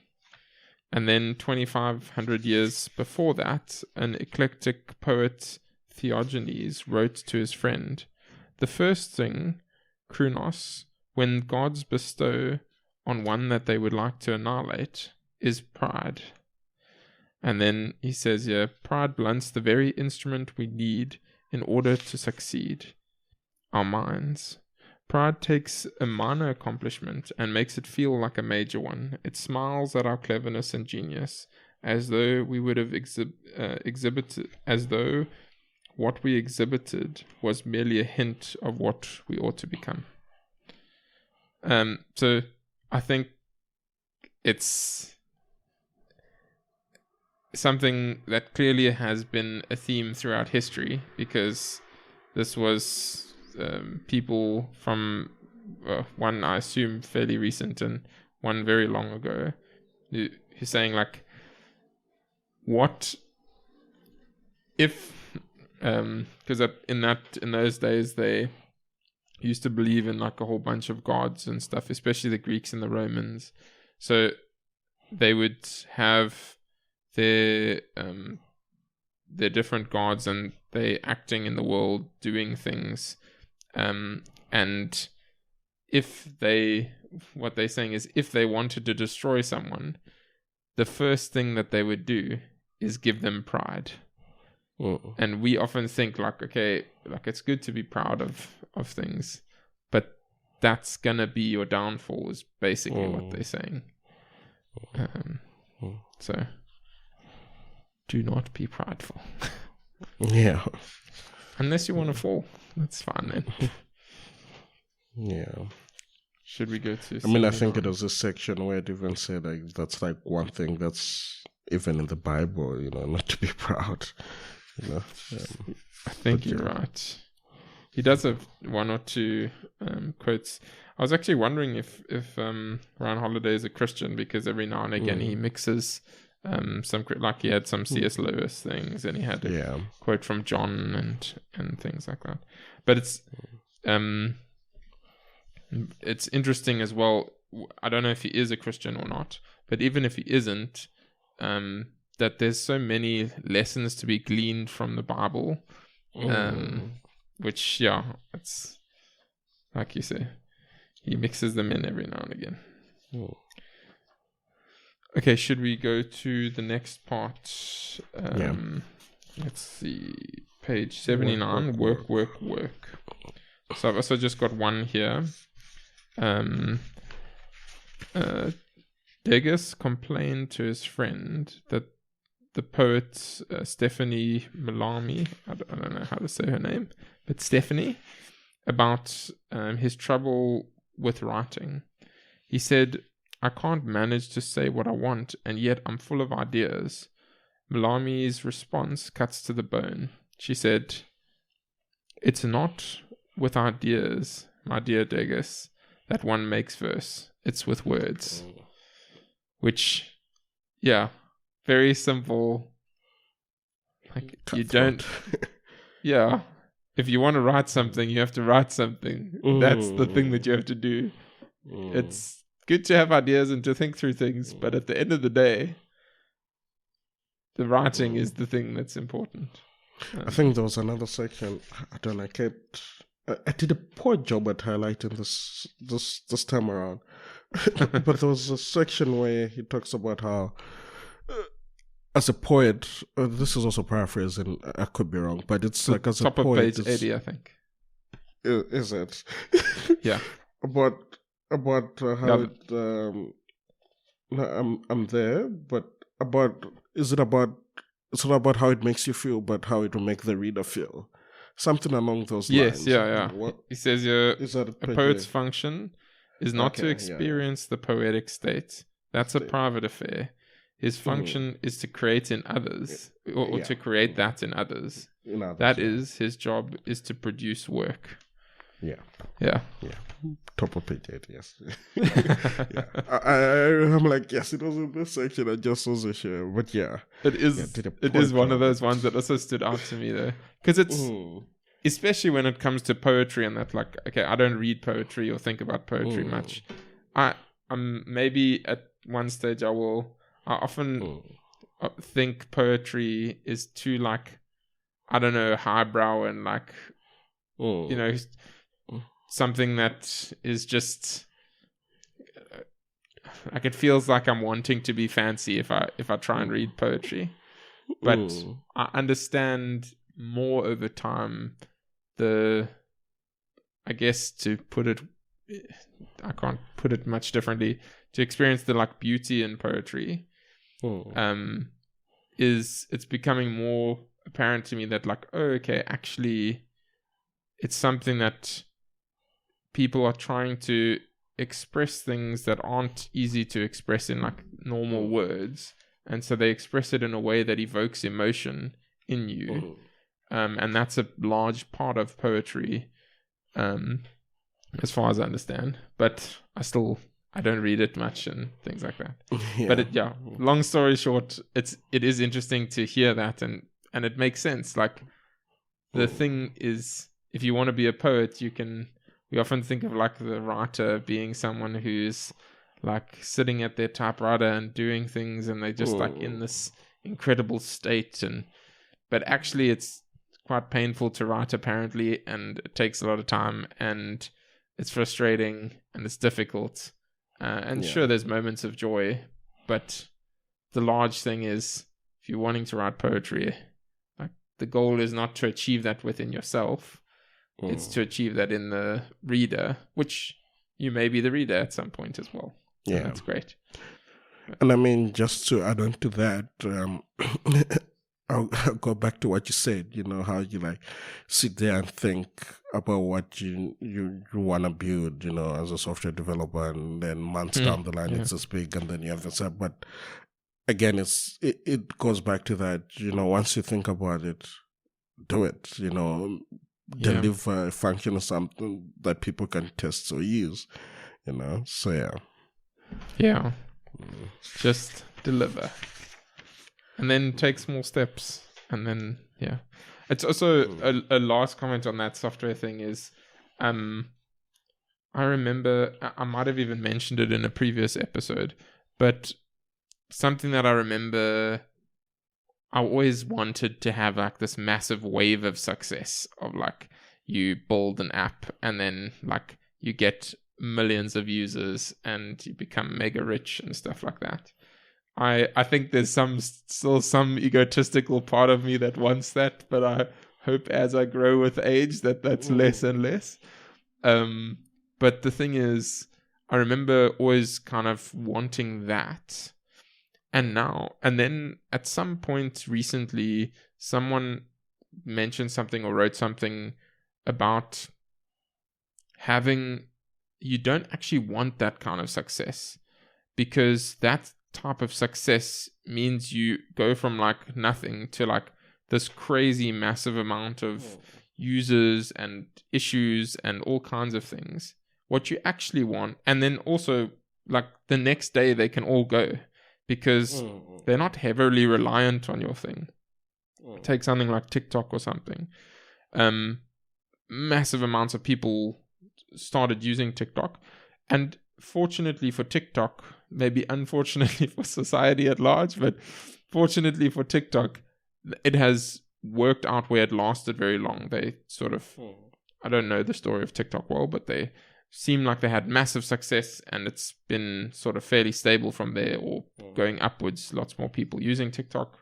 And then 2,500 years before that, an eclectic poet, Theogenes, wrote to his friend, the first thing, Kronos, when gods bestow on one that they would like to annihilate, is pride. And then he says here, pride blunts the very instrument we need in order to succeed, our minds. Pride takes a minor accomplishment and makes it feel like a major one. It smiles at our cleverness and genius, as though we would have exhibited, as though what we exhibited was merely a hint of what we ought to become. So I think it's something that clearly has been a theme throughout history, because this was people from one, I assume, fairly recent and one very long ago, who's saying like, what if because in those days they used to believe in like a whole bunch of gods and stuff, especially the Greeks and the Romans. So they would have their different gods, and they acting in the world, doing things. And what they're saying is, if they wanted to destroy someone, the first thing that they would do is give them pride. And we often think like, okay, like it's good to be proud of things, but that's gonna be your downfall, is basically what they're saying. So do not be prideful. Yeah. Unless you want to fall, that's fine then. Yeah. Should we go to? I mean, I think it was a section where it even said like that's like one thing that's even in the Bible, you know, not to be proud. You know, I think you're right. He does have one or two quotes. I was actually wondering if Ryan Holiday is a Christian, because every now and again he mixes some, like he had some C.S. Lewis things, and he had a quote from John and things like that. But it's interesting as well. I don't know if he is a Christian or not, but even if he isn't, that there's so many lessons to be gleaned from the Bible, which, it's like you say, he mixes them in every now and again. Okay, should we go to the next part? Let's see, page 79, work. So I've also just got one here. Degas complained to his friend that the poet Stephanie Malami, I don't know how to say her name, but Stephanie, about his trouble with writing. He said, "I can't manage to say what I want, and yet I'm full of ideas." Malami's response cuts to the bone. She said, "It's not with ideas, my dear Degas, that one makes verse. It's with words." Which, very simple. Like, you don't... if you want to write something, you have to write something. That's the thing that you have to do. It's good to have ideas and to think through things, but at the end of the day, the writing is the thing that's important. I think there was another section. I don't know. I did a poor job at highlighting this time around. But there was a section where he talks about how, as a poet, this is also paraphrasing, I could be wrong, but it's like as a poet... Top of page 80, I think. Is it? Yeah. About how I'm there, but it's not about how it makes you feel, but how it will make the reader feel. Something along those lines. Yes, He says a poet's function is not to experience the poetic state. That's a private affair. His function is to create in others, or to create that in others. That is, his job is to produce work. Yeah. Top of page 8, yes. I'm like, yes, it was in this section. I just wasn't sure, but it is one of those ones that also stood out to me though, because it's especially when it comes to poetry and that. Like, okay, I don't read poetry or think about poetry much. I'm maybe at one stage I often think poetry is too, like, I don't know, highbrow and like, something that is just like, it feels like I'm wanting to be fancy if I try and read poetry. But I understand more over time I guess, to put it, I can't put it much differently, to experience the, like, beauty in poetry, it's becoming more apparent to me that, like, actually it's something that people are trying to express things that aren't easy to express in, like, normal words, and so they express it in a way that evokes emotion in you, and that's a large part of poetry, as far as I understand. But I don't read it much and things like that. But long story short, it is interesting to hear that, and it makes sense. Like, the thing is, if you want to be a poet, we often think of, like, the writer being someone who's, like, sitting at their typewriter and doing things, and they're just like in this incredible state, but actually it's quite painful to write, apparently, and it takes a lot of time, and it's frustrating, and it's difficult, and sure, there's moments of joy, but the large thing is, if you're wanting to write poetry, like, the goal is not to achieve that within yourself. It's to achieve that in the reader, which you may be the reader at some point as well. So that's great. And I mean, just to add on to that, I'll go back to what you said, how you, like, sit there and think about what you want to build, as a software developer, and then months down the line it's this big, and then you have this up. But again, it goes back to that, once you think about it, do it, deliver a function or something that people can test or use, so yeah, just deliver, and then take small steps, and then it's also a last comment on that software thing is I remember I might have even mentioned it in a previous episode, but something that I remember, I always wanted to have like this massive wave of success of like you build an app and then like you get millions of users and you become mega rich and stuff like that. I think there's still some egotistical part of me that wants that, but I hope as I grow with age that's less and less. But the thing is, I remember always kind of wanting that. And then at some point recently, someone mentioned something or wrote something about you don't actually want that kind of success, because that type of success means you go from like nothing to like this crazy massive amount of users and issues and all kinds of things. What you actually want, and then also like the next day they can all go, because they're not heavily reliant on your thing. Take something like TikTok or something. Massive amounts of people started using TikTok, and fortunately for TikTok, maybe unfortunately for society at large, but fortunately for TikTok, it has worked out where it lasted very long. They sort of, I don't know the story of TikTok well, but they seem like they had massive success, and it's been sort of fairly stable from there, or going upwards. Lots more people using TikTok.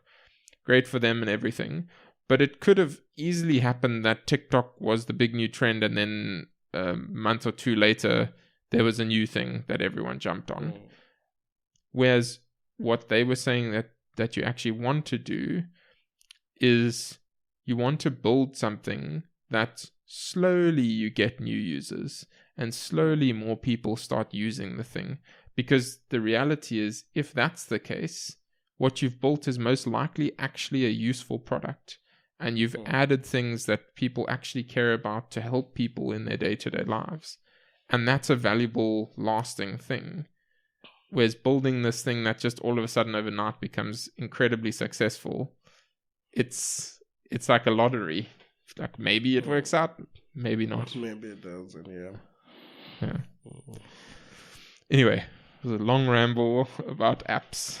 Great for them and everything. But it could have easily happened that TikTok was the big new trend, and then a month or two later, there was a new thing that everyone jumped on. Whereas what they were saying that you actually want to do is you want to build something that slowly you get new users and slowly more people start using the thing. Because the reality is, if that's the case, what you've built is most likely actually a useful product. And you've added things that people actually care about to help people in their day-to-day lives. And that's a valuable, lasting thing. Whereas building this thing that just all of a sudden overnight becomes incredibly successful, it's like a lottery. Like maybe it works out, maybe not. Maybe it doesn't, yeah. Anyway, it was a long ramble about apps.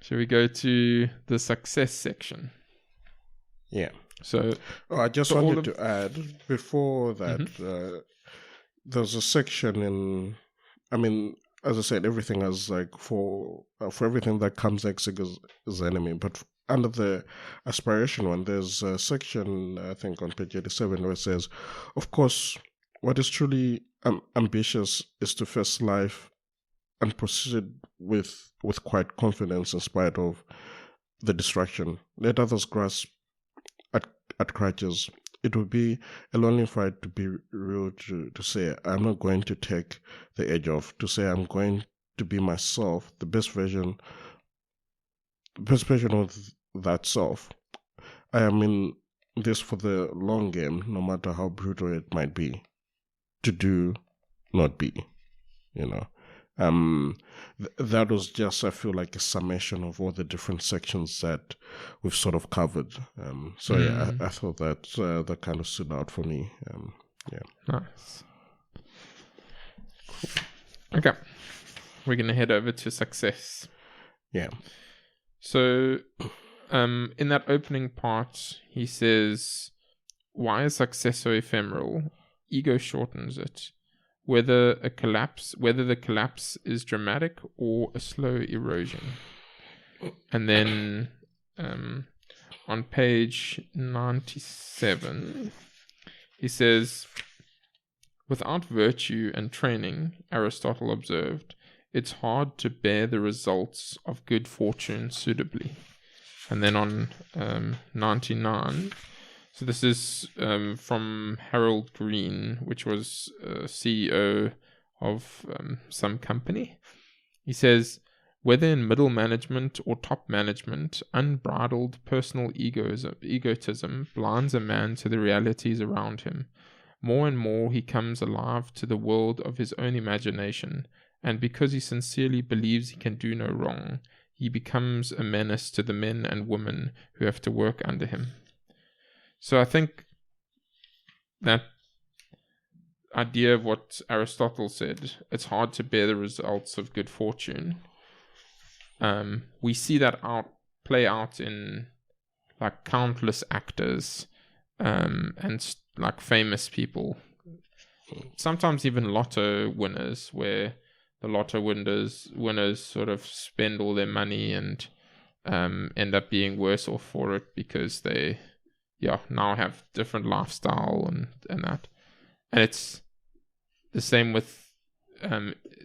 Shall we go to the success section? Yeah. So, I just wanted to add before that, there's a section as I said, everything has like for everything that comes next is enemy. But under the aspiration one, there's a section, I think on page 87, where it says, of course, what is truly ambitious is to face life and proceed with quiet confidence in spite of the distraction. Let others grasp at crutches. It would be a lonely fight to be real to say, I'm not going to take the edge off, to say I'm going to be myself, the best version of that self. I am in this for the long game, no matter how brutal it might be. To do, not be, That was just, I feel like, a summation of all the different sections that we've sort of covered. I thought that kind of stood out for me. Nice. Cool. Okay. We're going to head over to success. Yeah. So, in that opening part, he says, why is success so ephemeral? Ego shortens it. Whether the collapse is dramatic or a slow erosion. And then on page 97, he says, without virtue and training, Aristotle observed, it's hard to bear the results of good fortune suitably. And then on 99, so this is from Harold Green, which was CEO of some company. He says, Whether in middle management or top management, unbridled personal egotism blinds a man to the realities around him. More and more he comes alive to the world of his own imagination, and because he sincerely believes he can do no wrong, he becomes a menace to the men and women who have to work under him. So I think that idea of what Aristotle said, it's hard to bear the results of good fortune. We see that play out in like countless actors and like famous people. Sometimes even lotto winners, where the lotto winners sort of spend all their money and end up being worse off for it because they now have different lifestyle and that. And it's the same with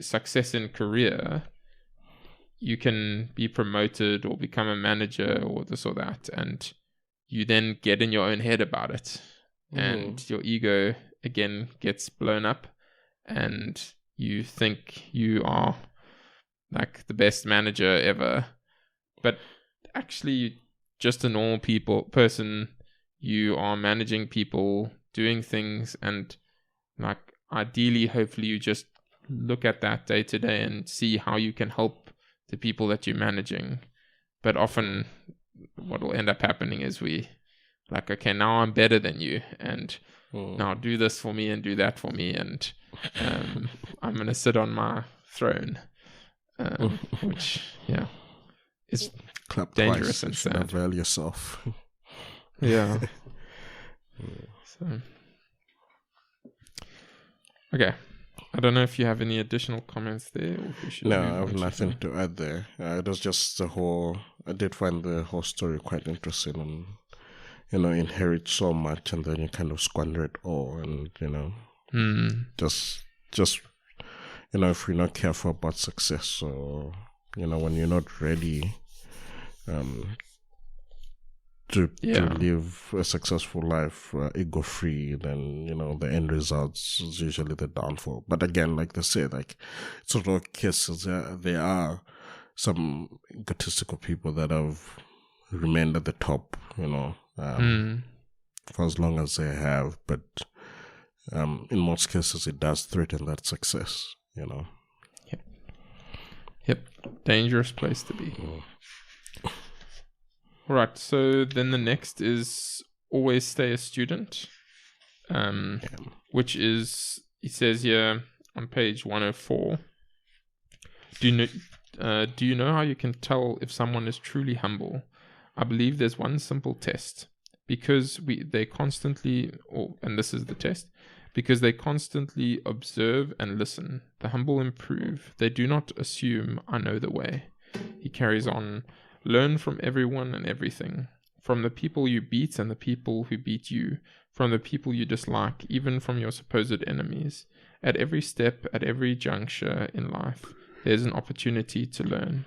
success in career. You can be promoted or become a manager or this or that, and you then get in your own head about it, and your ego again gets blown up, and you think you are like the best manager ever, but actually just a normal person. You are managing people, doing things, and like ideally, hopefully you just look at that day to day and see how you can help the people that you're managing. But often what will end up happening is we like, okay, now I'm better than you, and now do this for me and do that for me, and I'm going to sit on my throne, which is Clap dangerous twice, and you should sad. avail yourself. Yeah. So, okay. I don't know if you have any additional comments there. Or if we should No, move I have on to nothing to add there. It was just I did find the whole story quite interesting, and inherit so much and then you kind of squander it all, and just if you're not careful about success, or when you're not ready to live a successful life ego free, then the end results is usually the downfall. But again, like they say, like it's not all cases. There are some egotistical people that have remained at the top, for as long as they have, but in most cases it does threaten that success. Yep. Dangerous place to be. All right, so then the next is always stay a student, which is, he says here on page 104, do you know how you can tell if someone is truly humble? I believe there's one simple test, because they constantly observe and listen. The humble improve. They do not assume I know the way. He carries on. Learn from everyone and everything, from the people you beat and the people who beat you, from the people you dislike, even from your supposed enemies. At every step, at every juncture in life, there's an opportunity to learn.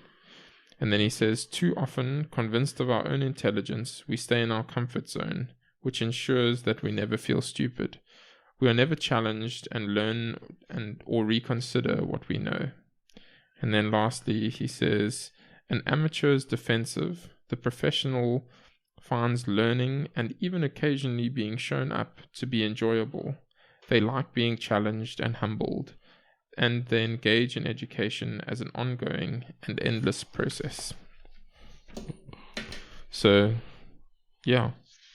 And then he says, too often, convinced of our own intelligence, we stay in our comfort zone, which ensures that we never feel stupid. We are never challenged and learn or reconsider what we know. And then lastly, he says, an amateur is defensive. The professional finds learning and even occasionally being shown up to be enjoyable. They like being challenged and humbled, and they engage in education as an ongoing and endless process. So,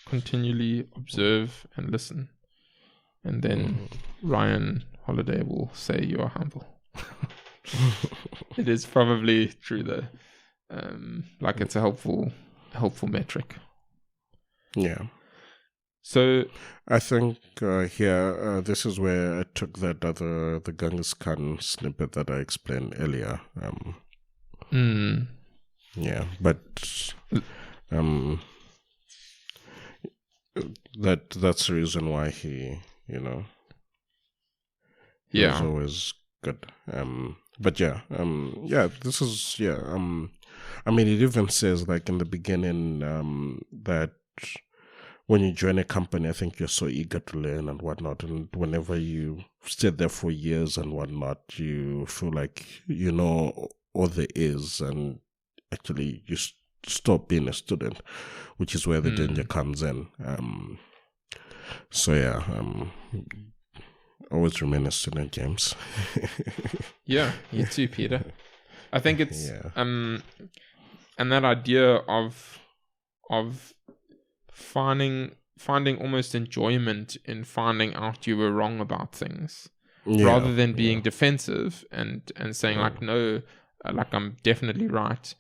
continually observe and listen. And then Ryan Holiday will say you are humble. It is probably true though. It's a helpful metric. Yeah. So I think here this is where I took the Genghis Khan snippet that I explained earlier. Yeah, but that's the reason why he he was always good. But this is I mean, it even says like in the beginning that when you join a company, I think you're so eager to learn and whatnot, and whenever you stay there for years and whatnot, you feel like you know all there is, and actually you stop being a student, which is where the danger comes in. So yeah, always remain a student, James. Yeah, you too, Peter. I think it's and that idea of finding almost enjoyment in finding out you were wrong about things, rather than being defensive and saying like, no, like I'm definitely right.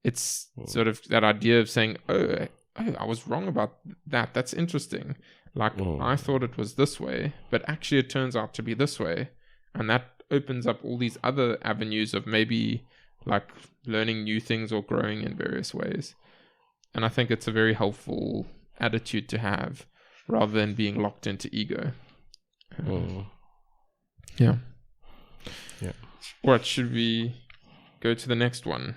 It's sort of that idea of saying, oh, I was wrong about that. That's interesting. Like, I thought it was this way, but actually it turns out to be this way. And that opens up all these other avenues of maybe like learning new things or growing in various ways. And I think it's a very helpful attitude to have, rather than being locked into ego. Yeah. What, should we go to the next one?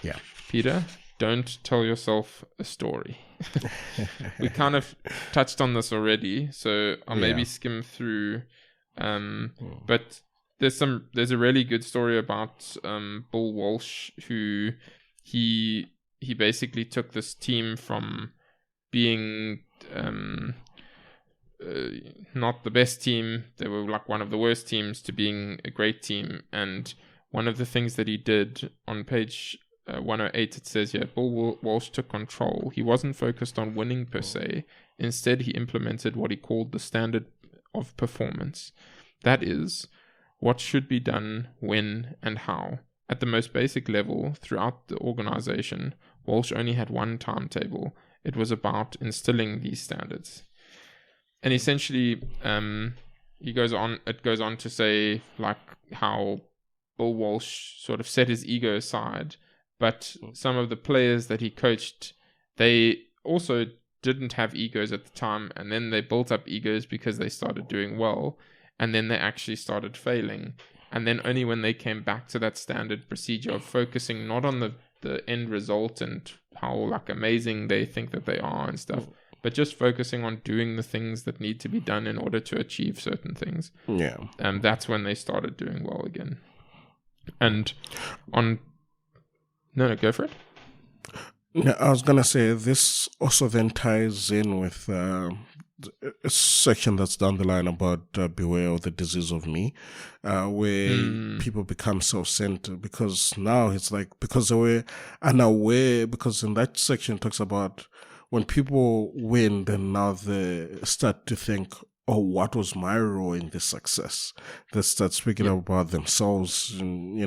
Yeah. Peter, don't tell yourself a story. We kind of touched on this already, so I'll maybe skim through. But there's a really good story about Bill Walsh, who he basically took this team from being not the best team, they were like one of the worst teams, to being a great team. And one of the things that he did on page 108, it says here, Bill Walsh took control. He wasn't focused on winning per se. Instead, he implemented what he called the standard of performance. That is, what should be done, when, and how. At the most basic level, throughout the organization, Walsh only had one timetable. It was about instilling these standards. And essentially, it goes on to say like how Bill Walsh sort of set his ego aside, but some of the players that he coached, they also didn't have egos at the time, and then they built up egos because they started doing well, and then they actually started failing. And then only when they came back to that standard procedure of focusing not on the end result and how like amazing they think that they are and stuff, but just focusing on doing the things that need to be done in order to achieve certain things. Yeah. That's when they started doing well again. And on... No, go for it. No, I was going to say, this also then ties in with a section that's down the line about beware of the disease of me, where people become self-centered, because now it's like, because they were unaware, because in that section it talks about when people win, then now they start to think, oh, what was my role in this success? They start speaking about themselves, and,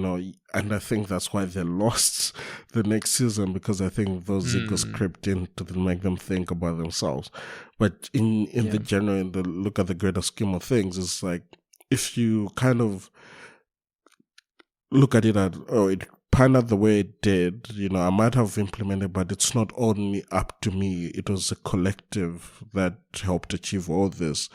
and I think that's why they lost the next season, because I think those egos crept in to make them think about themselves. But in the general, in the look at the greater scheme of things, it's like, if you kind of look at it at, it panned out the way it did, I might have implemented, but it's not only up to me. It was a collective that helped achieve all this.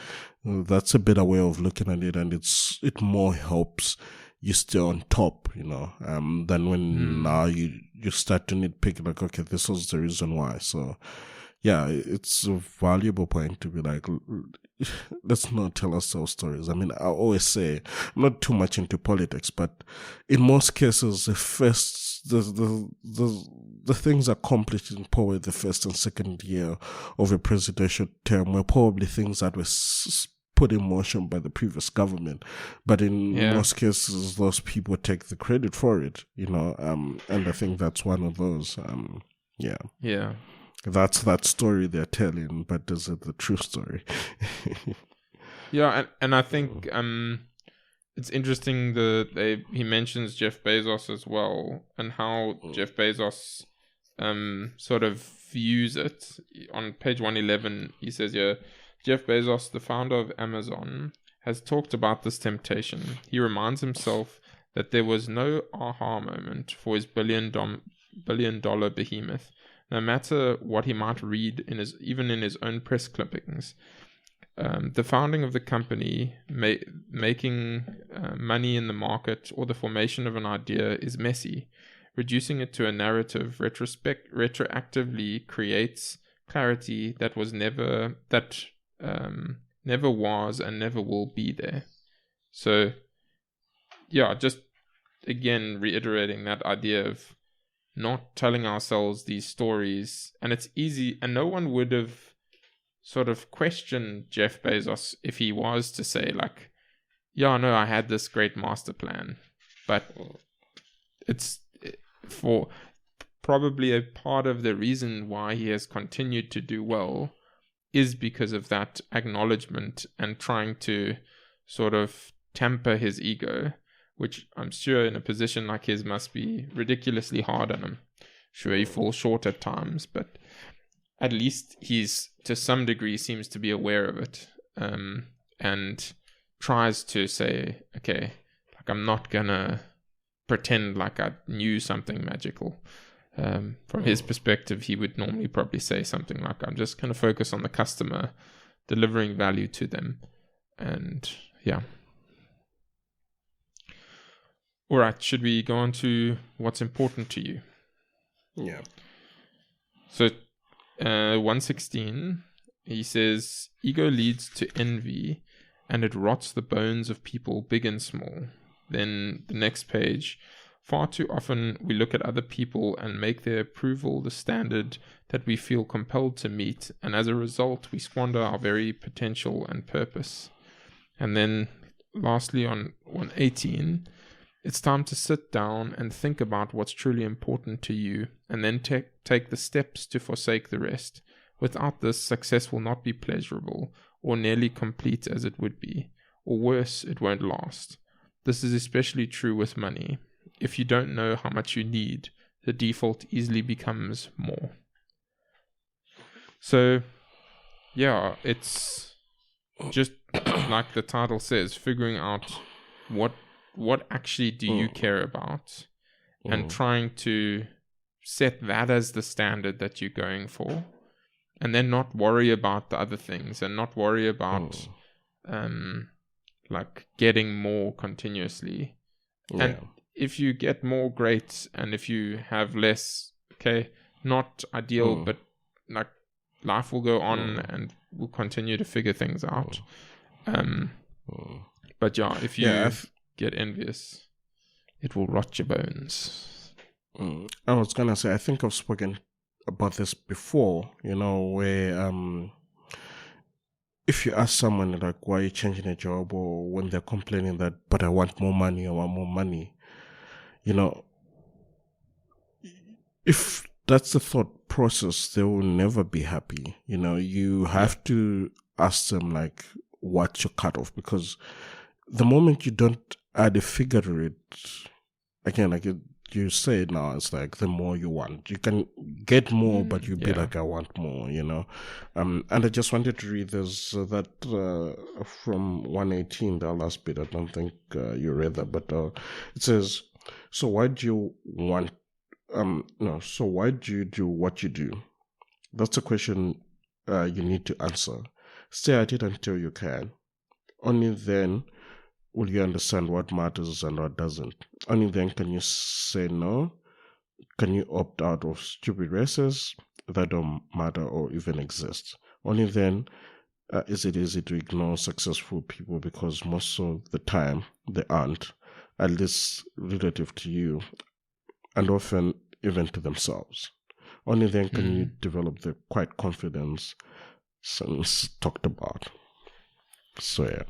That's a better way of looking at it, and it more helps you stay on top, than when now you start to nitpick, like, okay, this was the reason why. So yeah, it's a valuable point to be like, let's not tell ourselves stories. I mean, I always say, I'm not too much into politics, but in most cases, the things accomplished in probably the first and second year of a presidential term were probably things that were put in motion by the previous government. But in most cases, those people take the credit for it, and I think that's one of those. Yeah. That's that story they're telling, but is it the true story? Yeah, and I think it's interesting he mentions Jeff Bezos as well, and how Jeff Bezos sort of views it. On page 111, he says here, Jeff Bezos, the founder of Amazon, has talked about this temptation. He reminds himself that there was no aha moment for his billion dollar behemoth. No matter what he might read even in his own press clippings, the founding of the company, making money in the market, or the formation of an idea is messy. Reducing it to a narrative retroactively creates clarity that never was and never will be there. So, yeah, just again reiterating that idea of not telling ourselves these stories. And it's easy, and no one would have sort of questioned Jeff Bezos if he was to say like, yeah, no, I had this great master plan. But it's for probably a part of the reason why he has continued to do well is because of that acknowledgement and trying to sort of temper his ego, which I'm sure in a position like his must be ridiculously hard on him. Sure, he falls short at times, but at least he's to some degree seems to be aware of it, and tries to say, okay, like I'm not gonna pretend like I knew something magical. From his perspective, he would normally probably say something like, I'm just going to focus on the customer, delivering value to them. And yeah. All right. Should we go on to what's important to you? Yeah. So 116, he says, ego leads to envy and it rots the bones of people big and small. Then the next page, far too often we look at other people and make their approval the standard that we feel compelled to meet, and as a result we squander our very potential and purpose. And then lastly on 118, it's time to sit down and think about what's truly important to you, and then take the steps to forsake the rest. Without this, success will not be pleasurable or nearly complete as it would be, or worse, it won't last. This is especially true with money. If you don't know how much you need, the default easily becomes more. So, yeah, it's just like the title says, figuring out what actually do you care about, and trying to set that as the standard that you're going for, and then not worry about the other things, and not worry about like getting more continuously. Yeah. And if you get more, great, and if you have less, okay, not ideal, but like life will go on and we'll continue to figure things out. But yeah, if you get envious, it will rot your bones. I was gonna say, I think I've spoken about this before, where if you ask someone like, why are you changing a job, or when they're complaining that, but I want more money, if that's the thought process, they will never be happy. You have to ask them like, what's your cutoff? Because the moment you don't add a figure to it, again, like you say it now, it's like the more you want, you can get more, but you be like, I want more, and I just wanted to read this that from 118, the last bit. I don't think you read that, but it says, so why do you want so why do you do what you do? That's a question you need to answer. Stay at it until you can. Only then will you understand what matters and what doesn't. Only then can you say no. Can you opt out of stupid races that don't matter or even exist. Only then is it easy to ignore successful people, because most of the time they aren't, at least relative to you, and often even to themselves. Only then can you develop the quiet confidence since talked about. So yeah.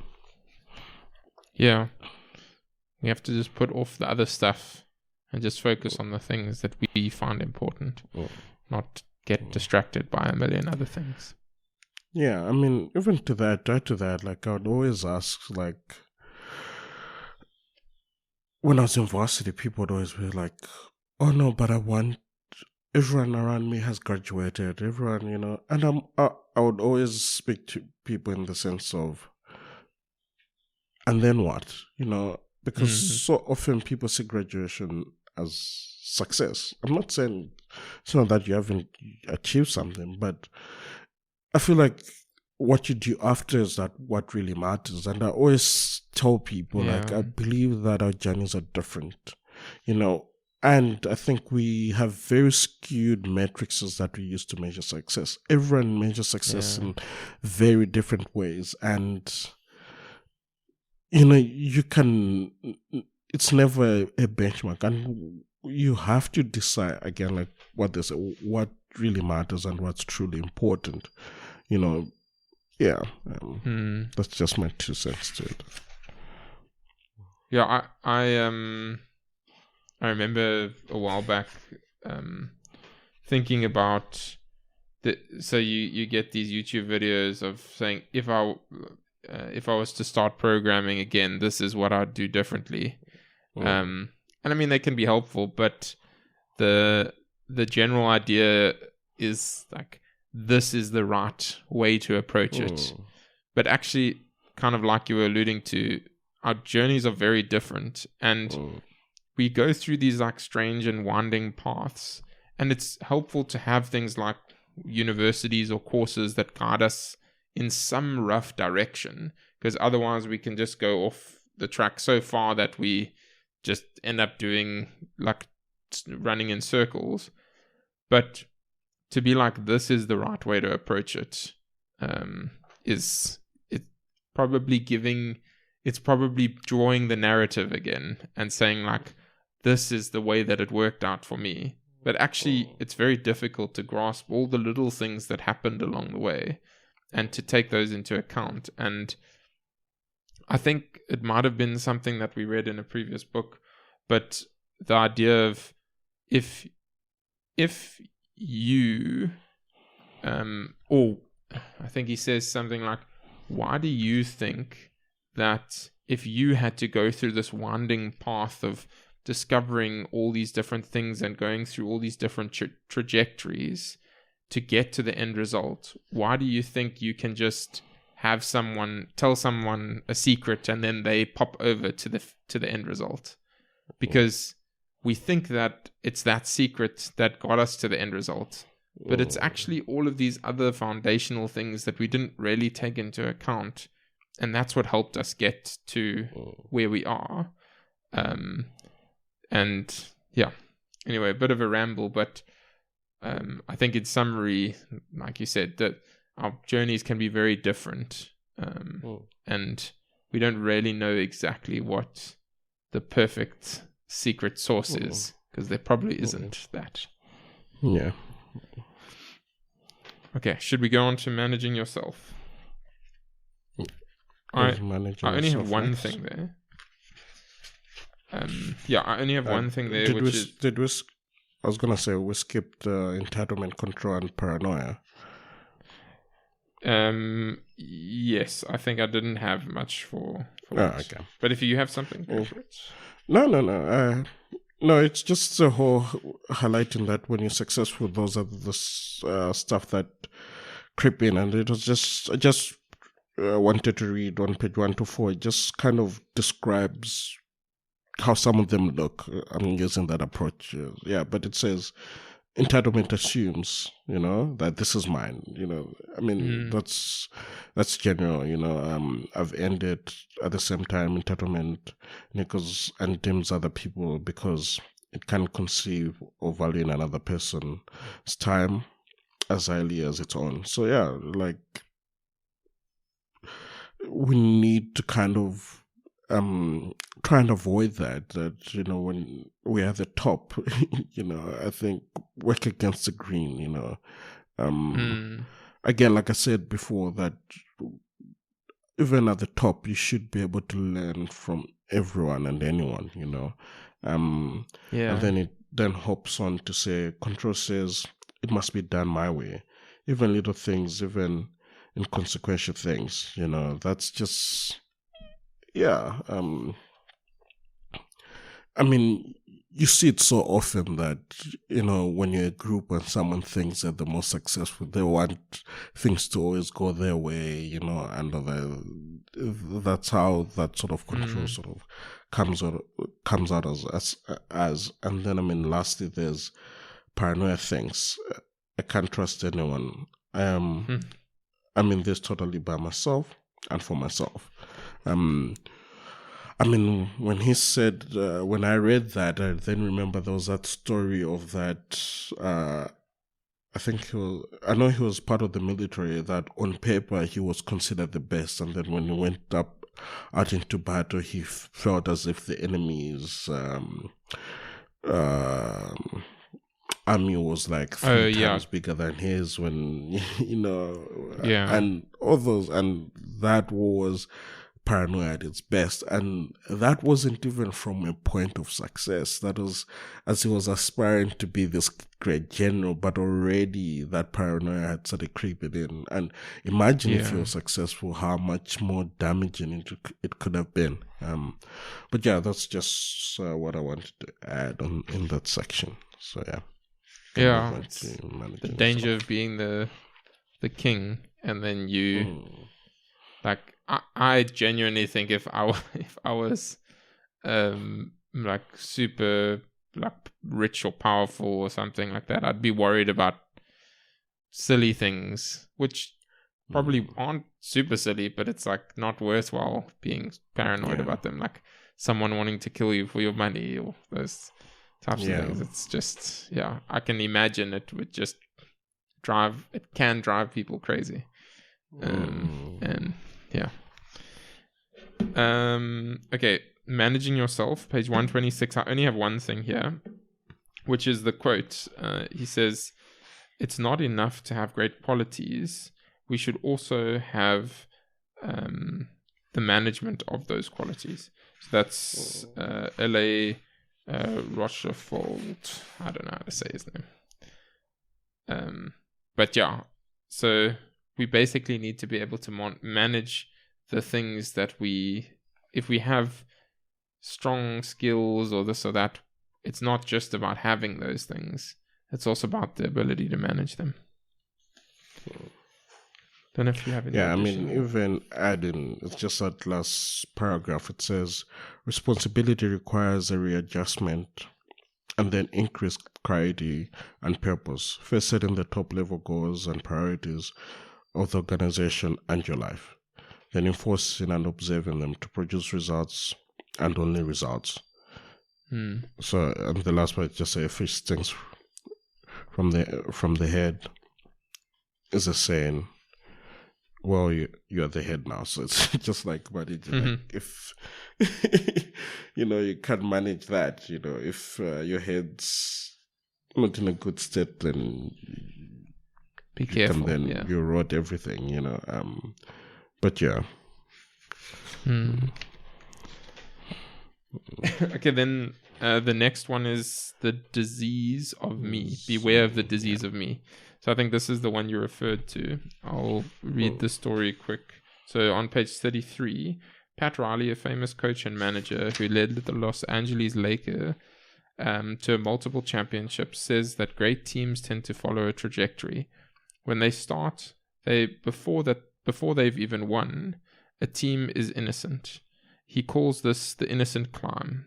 Yeah. We have to just put off the other stuff and just focus on the things that we find important, not get distracted by a million other things. Yeah, I mean, even to that, like I would always ask, like, when I was in varsity, people would always be like, oh no, but everyone around me has graduated, everyone, and I would always speak to people in the sense of, and then what? Because so often people see graduation as success. I'm not saying it's not that you haven't achieved something, but I feel like what you do after is that what really matters. And I always tell people, like, I believe that our journeys are different, and I think we have very skewed metrics that we use to measure success. Everyone measures success in very different ways. And you can it's never a benchmark, and you have to decide again, like what they say, what really matters and what's truly important. You know, yeah. That's just my 2 cents to it. Yeah, I remember a while back thinking about so you get these YouTube videos of saying if I was to start programming again, this is what I'd do differently. And I mean, they can be helpful, but the general idea is like, this is the right way to approach it. But actually, kind of like you were alluding to, our journeys are very different, and we go through these like strange and winding paths, and it's helpful to have things like universities or courses that guide us in some rough direction, because otherwise we can just go off the track so far that we just end up doing like running in circles. But to be like, this is the right way to approach it, is it probably drawing the narrative again and saying like, this is the way that it worked out for me. But actually, it's very difficult to grasp all the little things that happened along the way and to take those into account. And I think it might have been something that we read in a previous book, but the idea of if you, or I think he says something like, why do you think that if you had to go through this winding path of discovering all these different things and going through all these different trajectories to get to the end result, why do you think you can just have someone tell someone a secret and then they pop over to the end result? Because we think that it's that secret that got us to the end result, but it's actually all of these other foundational things that we didn't really take into account, and that's what helped us get to where we are. And yeah, anyway, a bit of a ramble, but I think in summary, like you said, that our journeys can be very different, and we don't really know exactly what the perfect secret source is, because there probably isn't that. Yeah. Okay, should we go on to managing yourself? I only have one thing there. I only have one thing there, I was gonna say we skipped entitlement, control, and paranoia. Yes, I think I didn't have much for that. Okay. But if you have something, go for it. No. No, it's just the whole highlighting that when you're successful, those are the stuff that creep in, and it was just I just wanted to read on page 1 to 4. It just kind of describes how some of them look. I'm using that approach. But it says entitlement assumes, that this is mine. I mean, that's general. I've ended at the same time entitlement niggles and dims other people because it can conceive or value in another person's time as highly as its own. So like we need to kind of try and avoid that when we are at the top, I think work against the green, again, like I said before, that even at the top, you should be able to learn from everyone and anyone, and then it then hops on to say, control says it must be done my way, even little things, even inconsequential things, that's just, I mean, you see it so often that, when you're a group and someone thinks they're the most successful, they want things to always go their way, and that's how that sort of control sort of comes out as. And then, lastly, there's paranoia things. I can't trust anyone. I'm in this totally by myself and for myself. When he said, when I read that, I then remember there was that story of that, I know he was part of the military, that on paper he was considered the best, and then when he went up out into battle, he felt as if the enemy's army was like three times bigger than his, when and others, and that was paranoia at its best. And that wasn't even from a point of success. That was as he was aspiring to be this great general, but already that paranoia had started creeping in. And imagine if he was successful, how much more damaging it could have been. But yeah, that's just what I wanted to add on in that section. So it's the danger of being the king, and then you like I genuinely think if I was like super like rich or powerful or something like that, I'd be worried about silly things, which probably aren't super silly, but it's like not worthwhile being paranoid about them, like someone wanting to kill you for your money or those types of things. It's just I can imagine it would just drive people crazy. And okay, managing yourself, page 126. I only have one thing here, which is the quote. He says, "It's not enough to have great qualities. We should also have the management of those qualities." So that's L.A. Rochefort. I don't know how to say his name. But so we basically need to be able to manage the things that if we have strong skills or this or that, it's not just about having those things. It's also about the ability to manage them. Don't know if you have any additional. Even adding, it's just that last paragraph, it says, responsibility requires a readjustment and then increased clarity and purpose. First, setting the top level goals and priorities of the organization and your life, then enforcing and observing them to produce results and only results. So, and the last part, just say, fish things from the head is a saying, well, you're the head now, so it's just like managing. Like if you can't manage that, if your head's not in a good state, then be careful. Then you rot everything, But Okay, then the next one is the disease of me. Beware of the disease of me. So I think this is the one you referred to. I'll read the story quick. So on page 33, Pat Riley, a famous coach and manager who led the Los Angeles Lakers to multiple championships, says that great teams tend to follow a trajectory. When they start, before they've even won, a team is innocent. He calls this the innocent climb.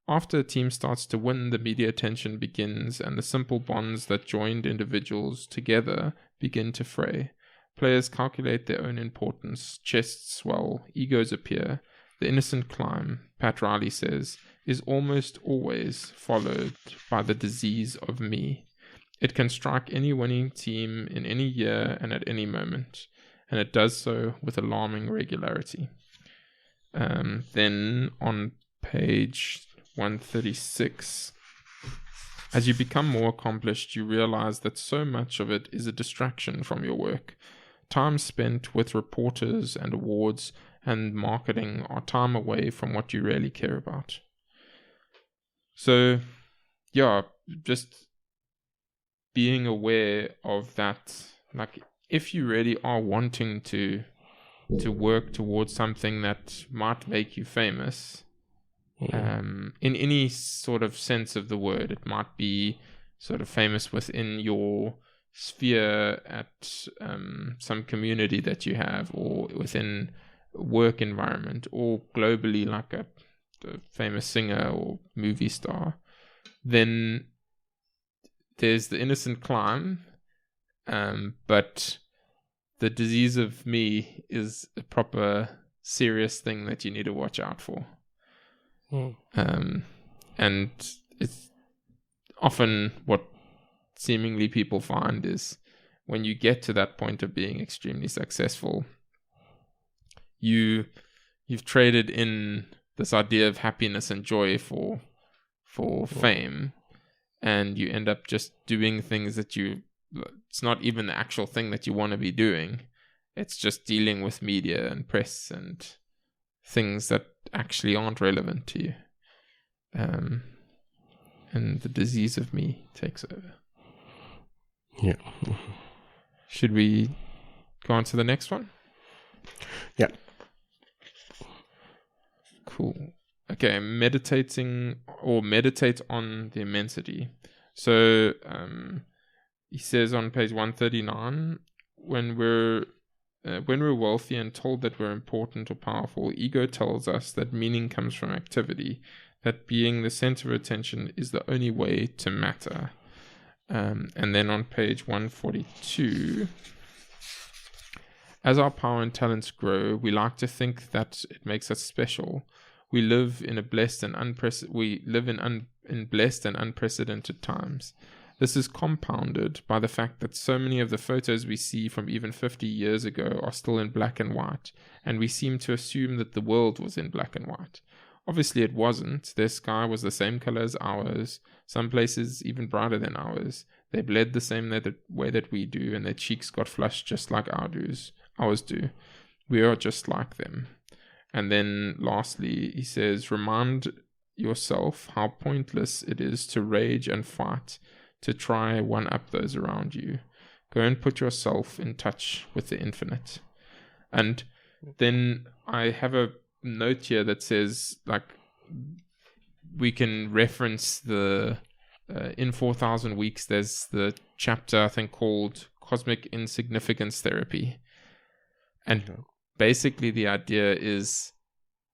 After a team starts to win, the media attention begins, and the simple bonds that joined individuals together begin to fray. Players calculate their own importance, chests swell, egos appear. The innocent climb, Pat Riley says, is almost always followed by the disease of me. It can strike any winning team in any year and at any moment, and it does so with alarming regularity. Then on page 136, as you become more accomplished, you realize that so much of it is a distraction from your work. Time spent with reporters and awards and marketing are time away from what you really care about. So, just being aware of that, like if you really are wanting to work towards something that might make you famous, in any sort of sense of the word, it might be sort of famous within your sphere at some community that you have, or within a work environment, or globally like a famous singer or movie star. Then there's the innocent climb, but the disease of me is a proper serious thing that you need to watch out for. And it's often what seemingly people find is when you get to that point of being extremely successful, you you've traded in this idea of happiness and joy for fame, and you end up just doing things that it's not even the actual thing that you want to be doing. It's just dealing with media and press and things that actually aren't relevant to you. And the disease of me takes over. Yeah. Should we go on to the next one? Yeah. Cool. Okay, meditate on the immensity. So he says on page 139, when we're wealthy and told that we're important or powerful, ego tells us that meaning comes from activity, that being the center of attention is the only way to matter. And then on page 142, as our power and talents grow, we like to think that it makes us special. We live in blessed and unprecedented times. This is compounded by the fact that so many of the photos we see from even 50 years ago are still in black and white, and we seem to assume that the world was in black and white. Obviously it wasn't. Their sky was the same color as ours, some places even brighter than ours. They bled the same way that we do, and their cheeks got flushed just like ours do. We are just like them. And then lastly, he says, remind yourself how pointless it is to rage and fight to try one-up those around you. Go and put yourself in touch with the infinite. And then I have a note here that says, like, we can reference the in 4,000 Weeks, there's the chapter, I think, called Cosmic Insignificance Therapy. And basically the idea is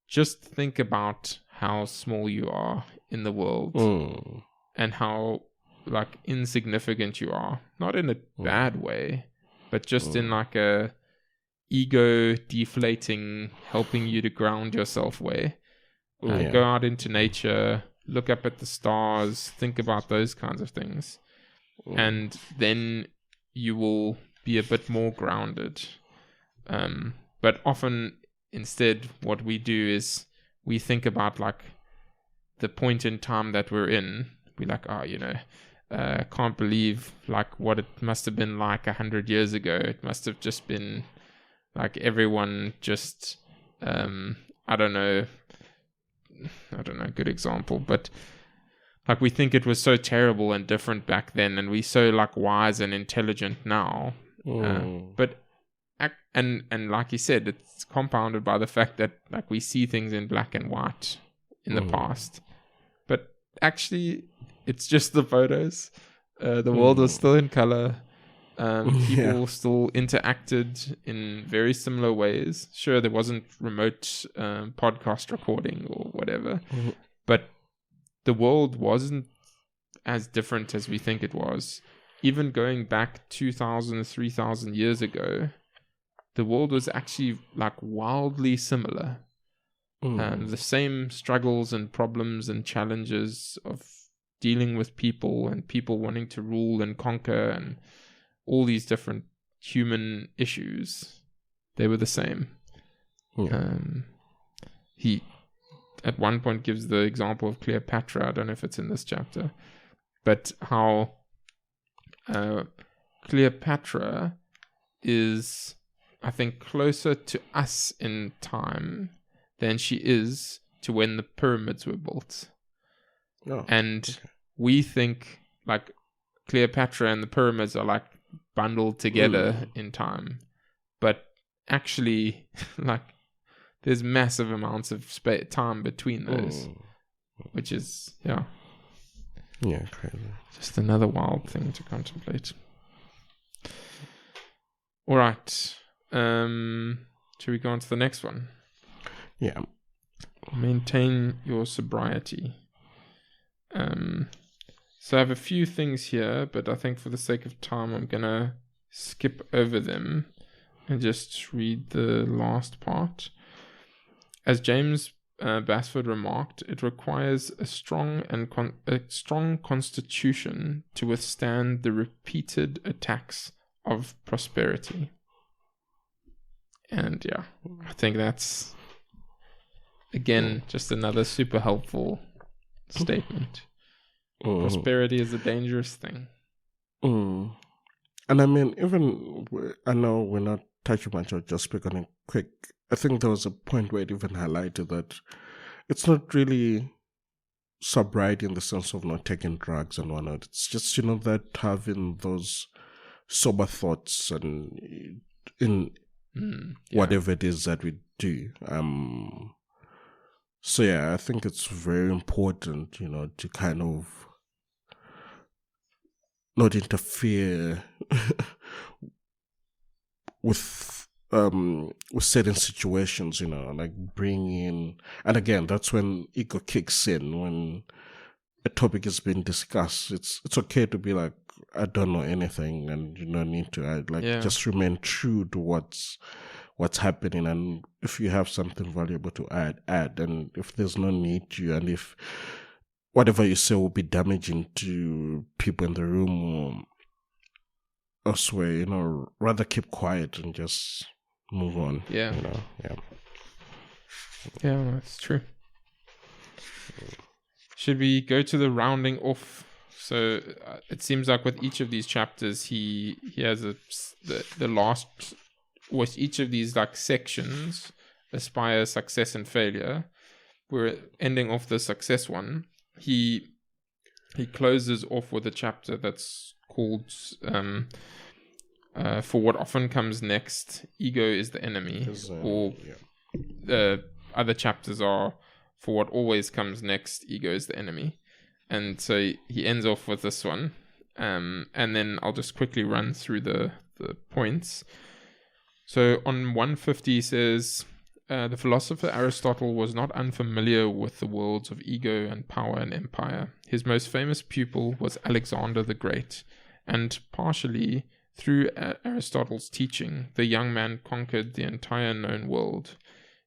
just think about how small you are in the world and how, like, insignificant you are. Not in a bad way, but just in like a ego deflating, helping you to ground yourself way. Go out into nature, look up at the stars, think about those kinds of things. And then you will be a bit more grounded. But often instead what we do is we think about like the point in time that we're in. We're like, can't believe like what it must have been like 100 years ago. It must have just been like everyone just, I don't know, good example, but like we think it was so terrible and different back then, and we're so like wise and intelligent now. But like you said, it's compounded by the fact that like we see things in black and white in the past, but actually it's just the photos. The world was still in color. People still interacted in very similar ways. Sure, there wasn't remote podcast recording or whatever, but the world wasn't as different as we think it was. Even going back 2,000, 3,000 years ago, the world was actually like wildly similar. The same struggles and problems and challenges of dealing with people and people wanting to rule and conquer and all these different human issues, they were the same. He at one point gives the example of Cleopatra. I don't know if it's in this chapter, but how Cleopatra is, I think, closer to us in time than she is to when the pyramids were built. We think like Cleopatra and the pyramids are like bundled together in time, but actually like there's massive amounts of time between those, which is crazy. Just another wild thing to contemplate. All right, should we go on to the next one? Maintain your sobriety. So I have a few things here, but I think for the sake of time, I'm going to skip over them and just read the last part. As James Basford remarked, it requires a strong constitution to withstand the repeated attacks of prosperity. And I think that's Again, just another super helpful statement. Prosperity is a dangerous thing. And I mean, even, I know we're not touching much, I'll just speak on it quick. I think there was a point where it even highlighted that it's not really sobriety in the sense of not taking drugs and whatnot. It's just, that having those sober thoughts and in whatever it is that we do. So yeah, I think it's very important, to kind of not interfere with certain situations, like bring in, and again, that's when ego kicks in. When a topic is being discussed, it's okay to be like, I don't know anything, and you don't need to. Just remain true to what's happening, and if you have something valuable to add, and if there's no need to, and if whatever you say will be damaging to people in the room or elsewhere, rather keep quiet and just move on. Yeah. Yeah, that's true. Should we go to the rounding off? So it seems like with each of these chapters, he has the last, with each of these like sections, aspire, success, and failure. We're ending off the success one. He closes off with a chapter that's called for what often comes next, ego is the enemy, the other chapters are for what always comes next, ego is the enemy. And so he ends off with this one, and then I'll just quickly run through the points. So on 150 he says, the philosopher Aristotle was not unfamiliar with the worlds of ego and power and empire. His most famous pupil was Alexander the Great, and partially through Aristotle's teaching, the young man conquered the entire known world.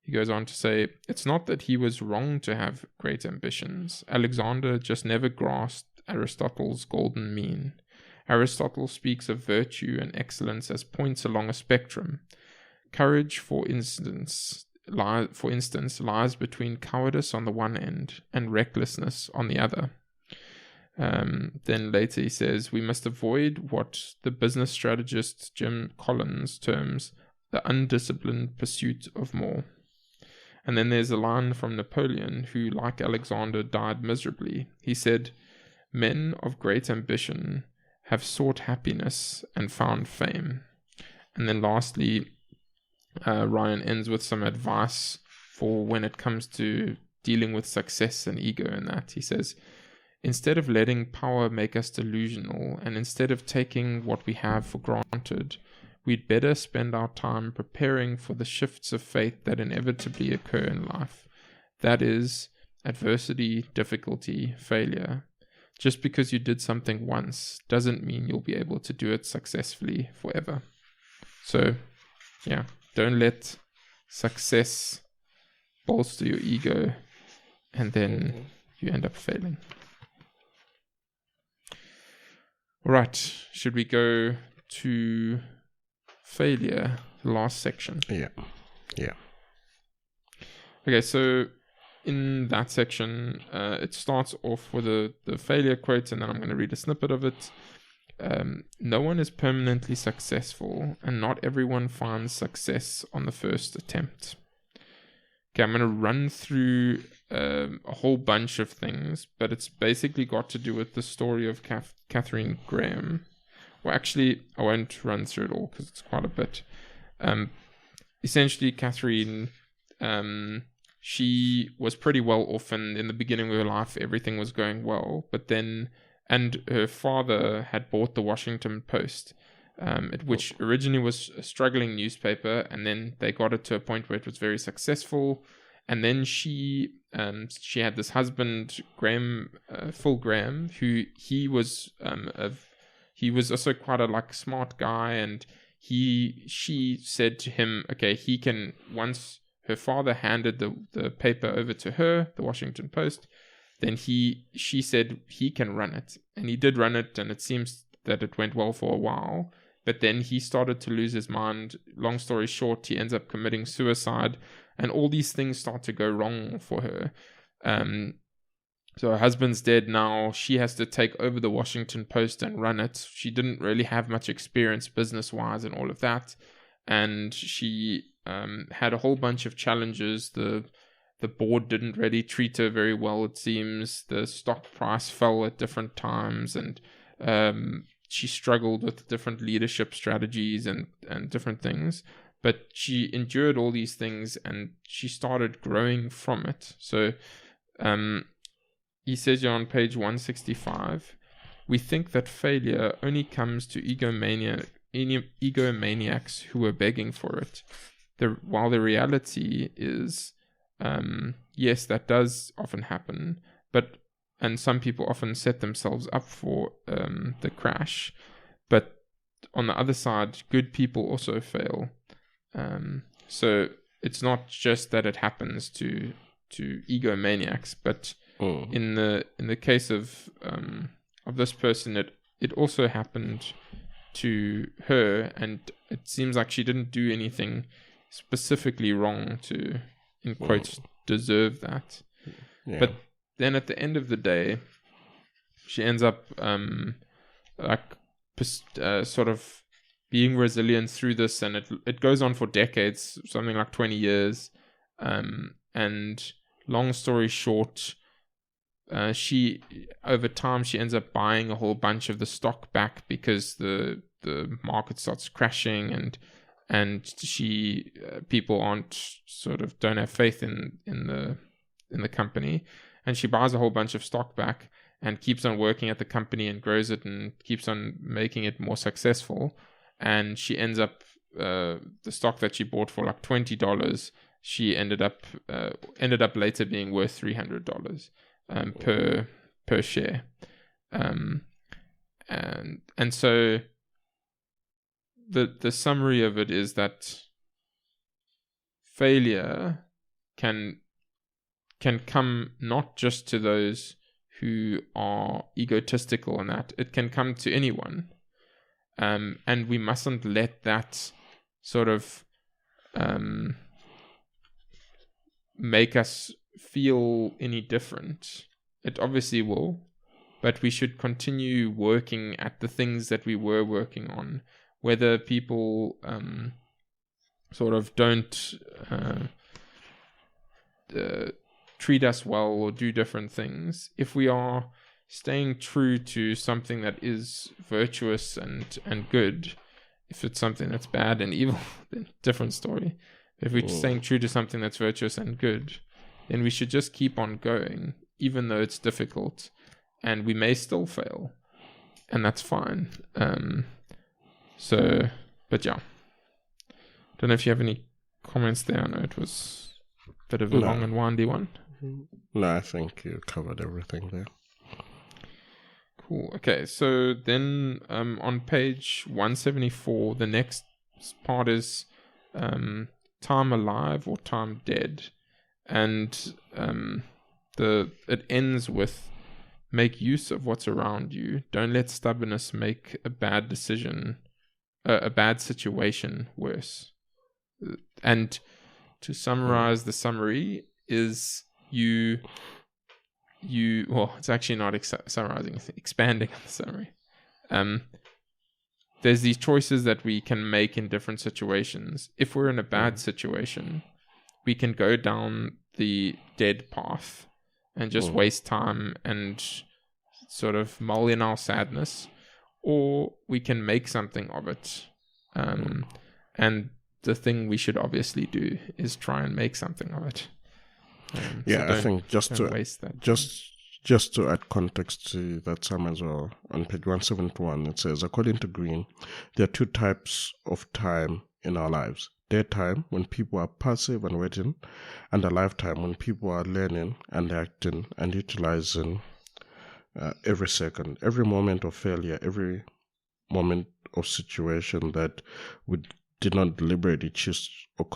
He goes on to say, it's not that he was wrong to have great ambitions. Alexander just never grasped Aristotle's golden mean. Aristotle speaks of virtue and excellence as points along a spectrum. Courage, for instance, lies between cowardice on the one end and recklessness on the other. Then later he says, we must avoid what the business strategist Jim Collins terms the undisciplined pursuit of more. And then there's a line from Napoleon, who, like Alexander, died miserably. He said, men of great ambition have sought happiness and found fame. And then lastly, Ryan ends with some advice for when it comes to dealing with success and ego and that. He says, instead of letting power make us delusional, and instead of taking what we have for granted, we'd better spend our time preparing for the shifts of fate that inevitably occur in life. That is, adversity, difficulty, failure. Just because you did something once doesn't mean you'll be able to do it successfully forever. So, yeah, don't let success bolster your ego and then you end up failing. All right, should we go to failure, the last section? Yeah. Okay, so in that section, it starts off with the failure quote, and then I'm going to read a snippet of it. No one is permanently successful, and not everyone finds success on the first attempt. Okay, I'm going to run through a whole bunch of things, but it's basically got to do with the story of Catherine Graham. Well, actually, I won't run through it all because it's quite a bit. Essentially, Catherine, she was pretty well off, and in the beginning of her life, everything was going well. But then, and her father had bought the Washington Post, which originally was a struggling newspaper, and then they got it to a point where it was very successful. And then she had this husband, Phil Graham, who he was also quite a smart guy, and she said to him, okay, he can, once her father handed the paper over to her, the Washington Post, then she said he can run it, and he did run it, and it seems that it went well for a while. But then he started to lose his mind. Long story short, he ends up committing suicide. and all these things start to go wrong for her. So her husband's dead now. She has to take over the Washington Post and run it. She didn't really have much experience business-wise and all of that. And she had a whole bunch of challenges. The board didn't really treat her very well, it seems. The stock price fell at different times, and she struggled with different leadership strategies and different things. But she endured all these things, and she started growing from it. So he says here on page 165, we think that failure only comes to egomaniacs who are begging for it. While the reality is, yes, that does often happen, and some people often set themselves up for the crash. But on the other side, good people also fail. So it's not just that it happens to egomaniacs, but in the case of this person, it also happened to her, and it seems like she didn't do anything specifically wrong to, in quotes, deserve that. Yeah. But then at the end of the day, she ends up sort of being resilient through this, and it goes on for decades, something like 20 years. And long story short, she over time she ends up buying a whole bunch of the stock back because the market starts crashing, and she people don't have faith in the company, and she buys a whole bunch of stock back and keeps on working at the company and grows it and keeps on making it more successful. And she ends up the stock that she bought for like $20, she ended up later being worth $300 per share. And so the summary of it is that failure can come not just to those who are egotistical, and that it can come to anyone. And we mustn't let that sort of make us feel any different. It obviously will, but we should continue working at the things that we were working on, whether people sort of don't treat us well or do different things. If we are staying true to something that is virtuous and good, if it's something that's bad and evil, then different story. If we're staying true to something that's virtuous and good, then we should just keep on going, even though it's difficult, and we may still fail, and that's fine. But yeah, don't know if you have any comments there. I know it was a bit of a long and windy one. No, I think you covered everything there. Cool. Okay, so then on page 174, the next part is time alive or time dead, and it ends with make use of what's around you. Don't let stubbornness make a bad situation worse. And to summarize the summary is well, it's actually not summarizing, it's expanding on the summary. There's these choices that we can make in different situations. If we're in a bad situation, we can go down the dead path and just waste time and sort of mull in our sadness, or we can make something of it. And the thing we should obviously do is try and make something of it. I think just to add context to that sum as well, on page 171 it says, according to Green, there are two types of time in our lives: daytime, when people are passive and waiting, and a lifetime, when people are learning and acting and utilizing every second, every moment of failure, every moment of situation that we did not deliberately choose or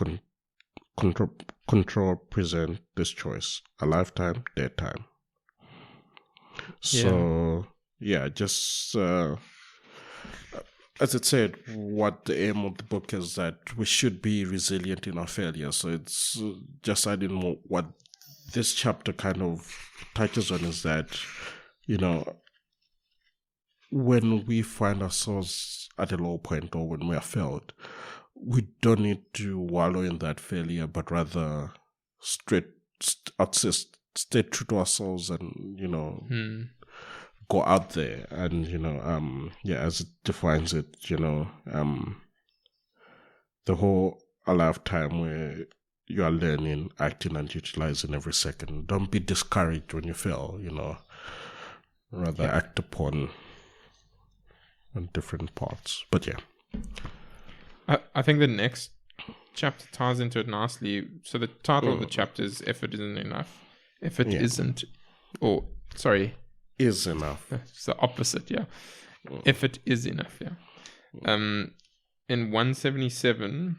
control present this choice: a lifetime, daytime. So just as it said, what the aim of the book is that we should be resilient in our failure. So it's just adding what this chapter kind of touches on is that, when we find ourselves at a low point or when we are failed, we don't need to wallow in that failure, but rather stay true to ourselves and, go out there and, as it defines it, the whole a lifetime where you are learning, acting, and utilizing every second. Don't be discouraged when you fail, rather act upon on different parts. But I think the next chapter ties into it nicely. So the title of the chapter is Effort Isn't Enough. Effort isn't, or sorry, is enough. It's the opposite, Effort is enough, In 177,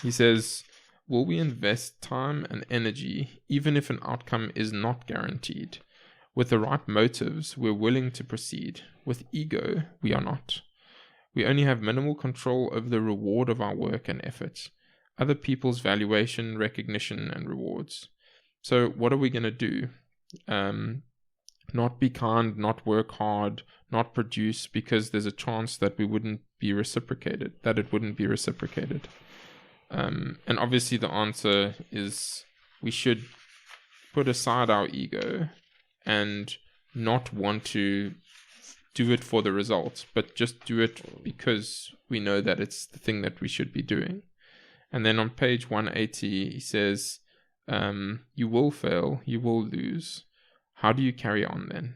he says, will we invest time and energy even if an outcome is not guaranteed? With the right motives, we're willing to proceed. With ego, we are not. We only have minimal control over the reward of our work and effort, other people's valuation, recognition, and rewards. So what are we going to do? Not be kind, not work hard, not produce because there's a chance that it wouldn't be reciprocated. And obviously the answer is we should put aside our ego and not want to do it for the results, but just do it because we know that it's the thing that we should be doing. And then on page 180, he says, you will fail, you will lose. How do you carry on then?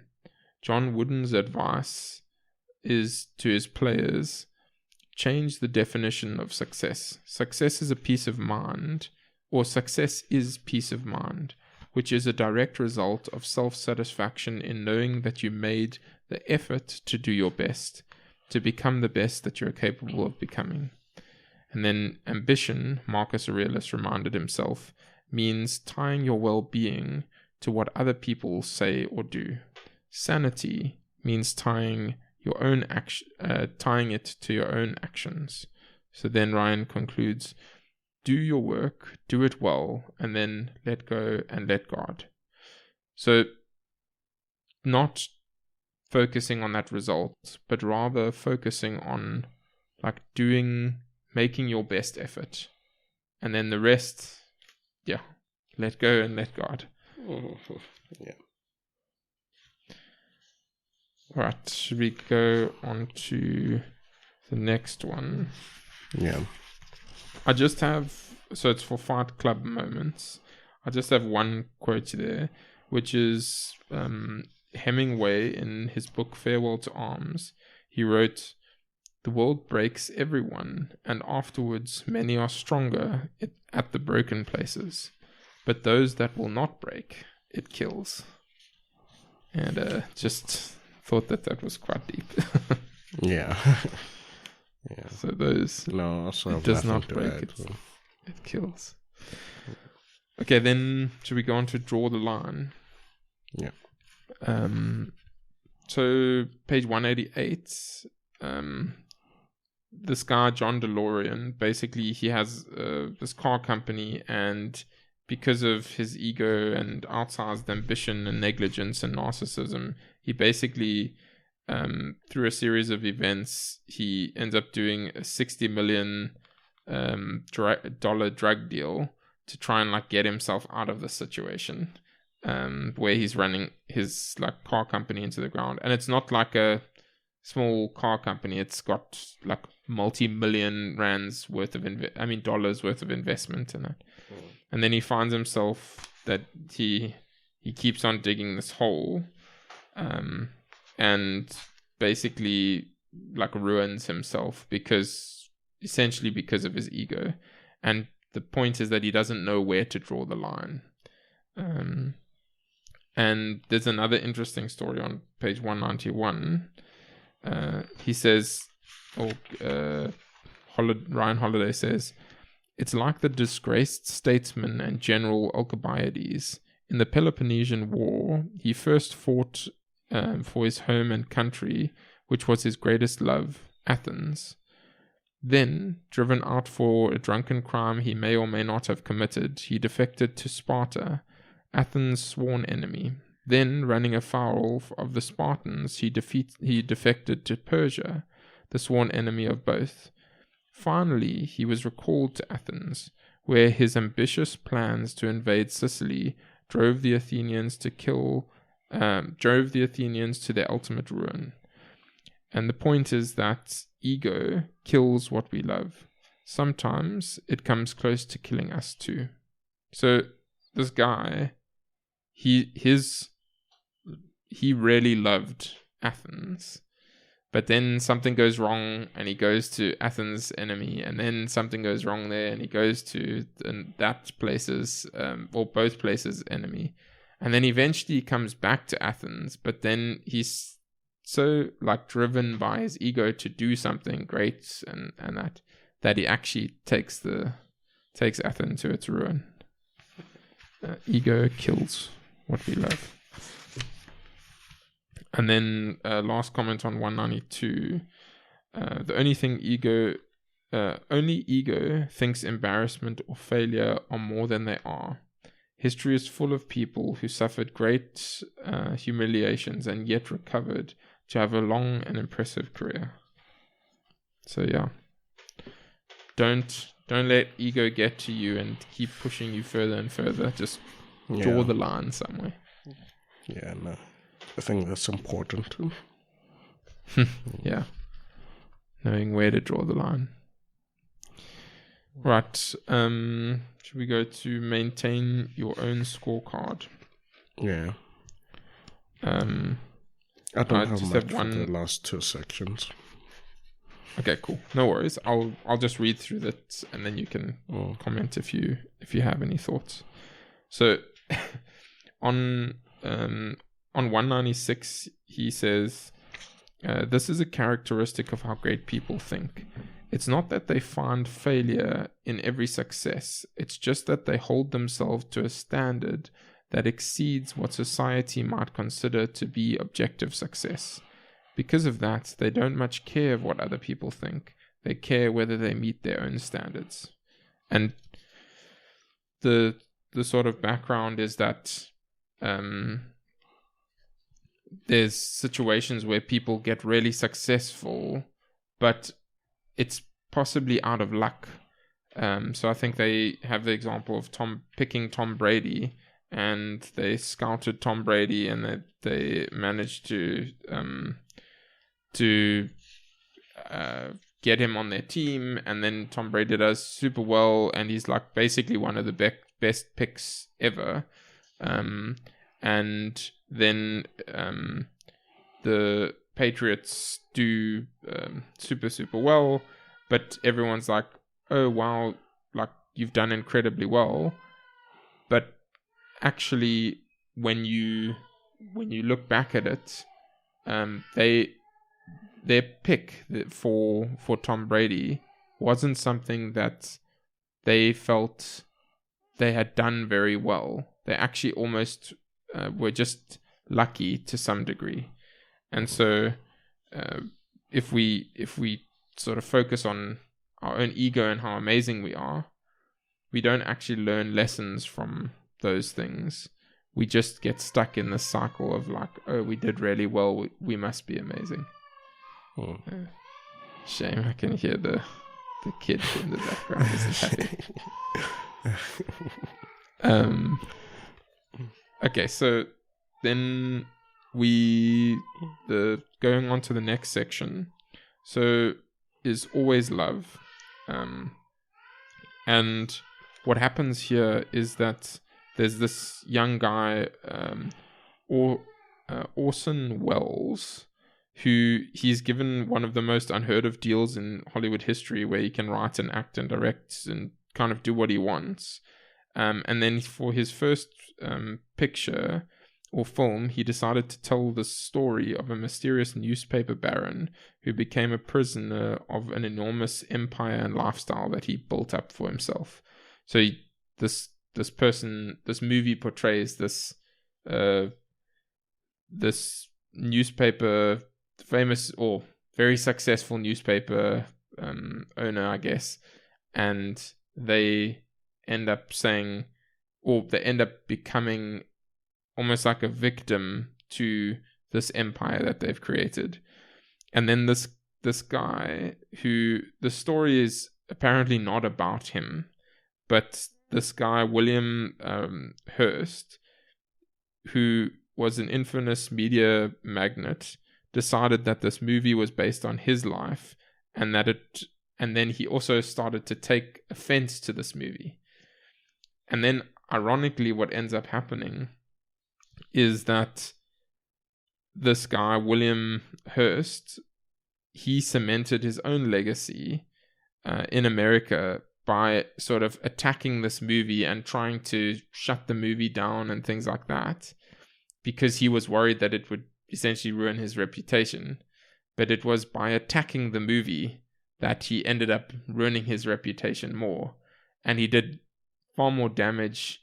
John Wooden's advice is to his players, change the definition of success. Success is a peace of mind, or success is peace of mind, which is a direct result of self-satisfaction in knowing that you made the effort to do your best, to become the best that you're capable of becoming. And then ambition, Marcus Aurelius reminded himself, means tying your well-being to what other people say or do. Sanity means tying it to your own actions. So then Ryan concludes, do your work, do it well, and then let go and let God. So not focusing on that result, but rather focusing on making your best effort. And then the rest, let go and let God. Yeah. Right, should we go on to the next one? Yeah. I just have, so it's for Fight Club moments. I just have one quote there, which is Hemingway in his book Farewell to Arms. He wrote, "The world breaks everyone, and afterwards many are stronger at the broken places. But those that will not break, it kills." And just thought that was quite deep. Yeah. So those, it does not break, it kills. Okay, then should we go on to draw the line? Yeah. So page 188, this guy John DeLorean, basically he has this car company, and because of his ego and outsized ambition and negligence and narcissism, he basically through a series of events, he ends up doing a $60 million drug deal to try and get himself out of the situation, where he's running his car company into the ground. And it's not like a small car company; it's got multi-million rands worth of dollars worth of investment in it. And then he finds himself that he keeps on digging this hole, and basically ruins himself because of his ego. And the point is that he doesn't know where to draw the line. And there's another interesting story on page 191. He says, Ryan Holiday says, "It's like the disgraced statesman and general Alcibiades. In the Peloponnesian War, he first fought for his home and country which was his greatest love, Athens. Then, driven out for a drunken crime he may or may not have committed, he defected to Sparta, Athens' sworn enemy. Then, running afoul of the Spartans, he defected to Persia, the sworn enemy of both. Finally, he was recalled to Athens, where his ambitious plans to invade Sicily drove the Athenians to their ultimate ruin. And the point is that ego kills what we love. Sometimes it comes close to killing us too. So this guy, he really loved Athens, but then something goes wrong and he goes to Athens' enemy, and then something goes wrong there and he goes to that place's or both places' enemy, and then eventually he comes back to Athens, but then he's so like driven by his ego to do something great and that he actually takes Athens to its ruin. Ego kills what we love. And then last comment on 192. Only ego thinks embarrassment or failure are more than they are. History is full of people who suffered great humiliations and yet recovered to have a long and impressive career. So yeah, don't let ego get to you and keep pushing you further and further. Just draw the line somewhere. Yeah, no, I think that's important. Yeah, knowing where to draw the line. Right. Should we go to maintain your own scorecard? Yeah. I don't have just much have for one. the last two sections. Okay, cool. No worries. I'll just read through that, and then you can comment if you have any thoughts. So, on 196, he says, "This is a characteristic of how great people think. It's not that they find failure in every success. It's just that they hold themselves to a standard that exceeds what society might consider to be objective success. Because of that, they don't much care what other people think. They care whether they meet their own standards." And the sort of background is that there's situations where people get really successful, but it's possibly out of luck. So I think they have the example of picking Tom Brady, and they scouted Tom Brady, and they managed to get him on their team, and then Tom Brady does super well, and he's like basically one of the best picks ever. And then the Patriots do super well, but everyone's like, "Oh wow, like you've done incredibly well." But actually, when you look back at it, their pick for Tom Brady wasn't something that they felt they had done very well. They actually almost were just lucky to some degree. And so if we sort of focus on our own ego and how amazing we are, we don't actually learn lessons from those things. We just get stuck in this cycle of like, oh, we did really well, we must be amazing. Shame, I can hear the kid in the background isn't happy. Okay, so then going on to the next section. So is always love. And what happens here is that there's this young guy, Orson Welles, who he's given one of the most unheard of deals in Hollywood history, where he can write and act and direct and kind of do what he wants. And then for his first picture or film, he decided to tell the story of a mysterious newspaper baron who became a prisoner of an enormous empire and lifestyle that he built up for himself. So this movie portrays this newspaper famous or very successful newspaper owner, I guess, and they end up saying, or they end up becoming almost like a victim to this empire that they've created. And then this guy, who the story is apparently not about him, but this guy, William Hearst, who was an infamous media magnate, decided that this movie was based on his life, and then he also started to take offense to this movie. And then, ironically, what ends up happening is that this guy, William Hearst, he cemented his own legacy in America by sort of attacking this movie and trying to shut the movie down and things like that, because he was worried that it would essentially ruin his reputation. But it was by attacking the movie that he ended up ruining his reputation more. And he did far more damage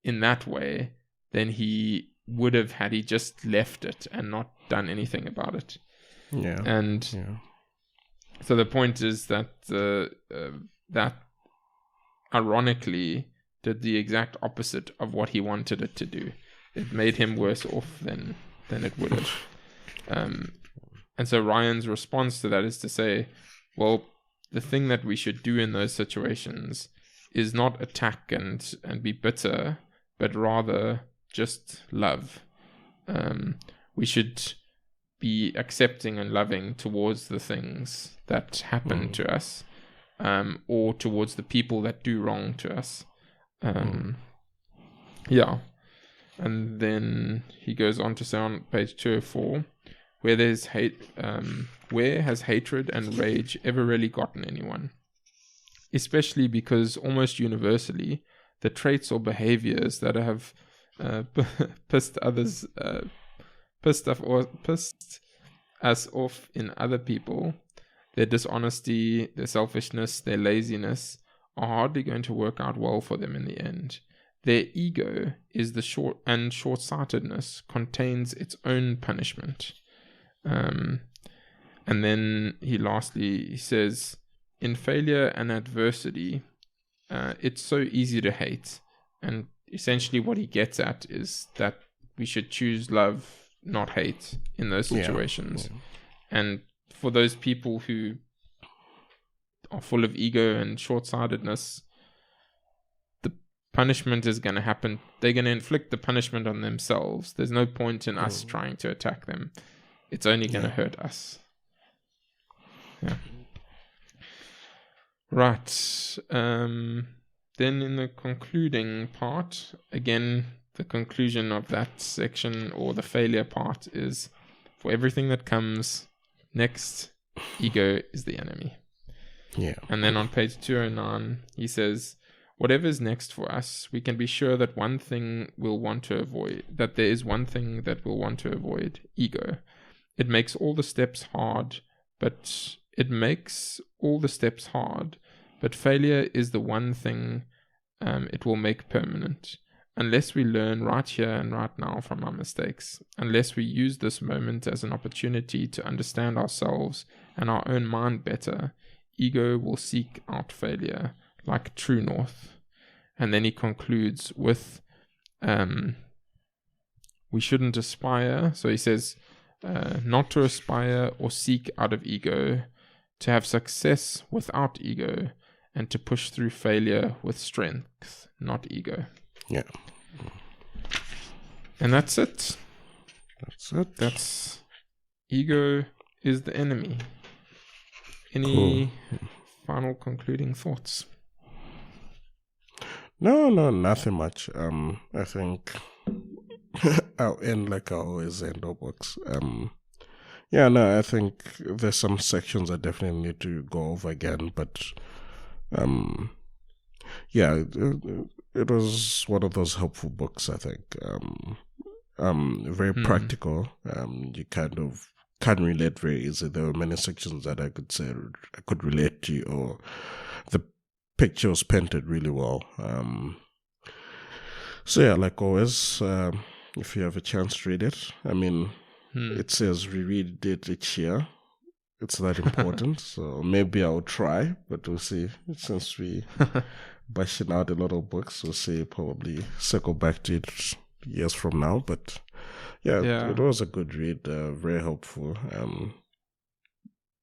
in that way than he would have had he just left it and not done anything about it. Yeah. And so the point is that that ironically did the exact opposite of what he wanted it to do. It made him worse off than it would have. And so Ryan's response to that is to say, well, the thing that we should do in those situations is not attack and be bitter, but rather just love. We should be accepting and loving towards the things that happen to us, or towards the people that do wrong to us. Yeah. And then he goes on to say on page 204, where there's hate, where has hatred and rage ever really gotten anyone? Especially because almost universally, the traits or behaviors that have pissed us off in other people, their dishonesty, their selfishness, their laziness, are hardly going to work out well for them in the end. Their ego is the short-sightedness contains its own punishment. And then he says, in failure and adversity, it's so easy to hate. And essentially what he gets at is that we should choose love, not hate, in those situations. Yeah. And for those people who are full of ego and short-sightedness, punishment is going to happen. They're going to inflict the punishment on themselves. There's no point in us trying to attack them. It's only going to hurt us. Yeah. Right. Then in the concluding part, again, the conclusion of that section, or the failure part, is for everything that comes next, ego is the enemy. Yeah. And then on page 209, he says, whatever is next for us, we can be sure that there is one thing that we'll want to avoid, ego. It makes all the steps hard, but failure is the one thing it will make permanent. Unless we learn right here and right now from our mistakes, unless we use this moment as an opportunity to understand ourselves and our own mind better, ego will seek out failure like true north. And then he concludes with, we shouldn't aspire. So he says, not to aspire or seek out of ego, to have success without ego, and to push through failure with strength, not ego. Yeah. And that's it. That's ego is the enemy. Any final concluding thoughts? No, nothing much. I think I'll end like I always end our books. I think there's some sections I definitely need to go over again, but it was one of those helpful books, I think. Very practical. You kind of can relate very easily. There were many sections that I could say I could relate to, or the picture was painted really well. Like always, if you have a chance to read it, I mean, it says reread it each year. It's that important. So maybe I'll try, but we'll see. Since we bashing out a lot of books, we'll see. Probably circle back to it years from now. But yeah. It was a good read. Very helpful.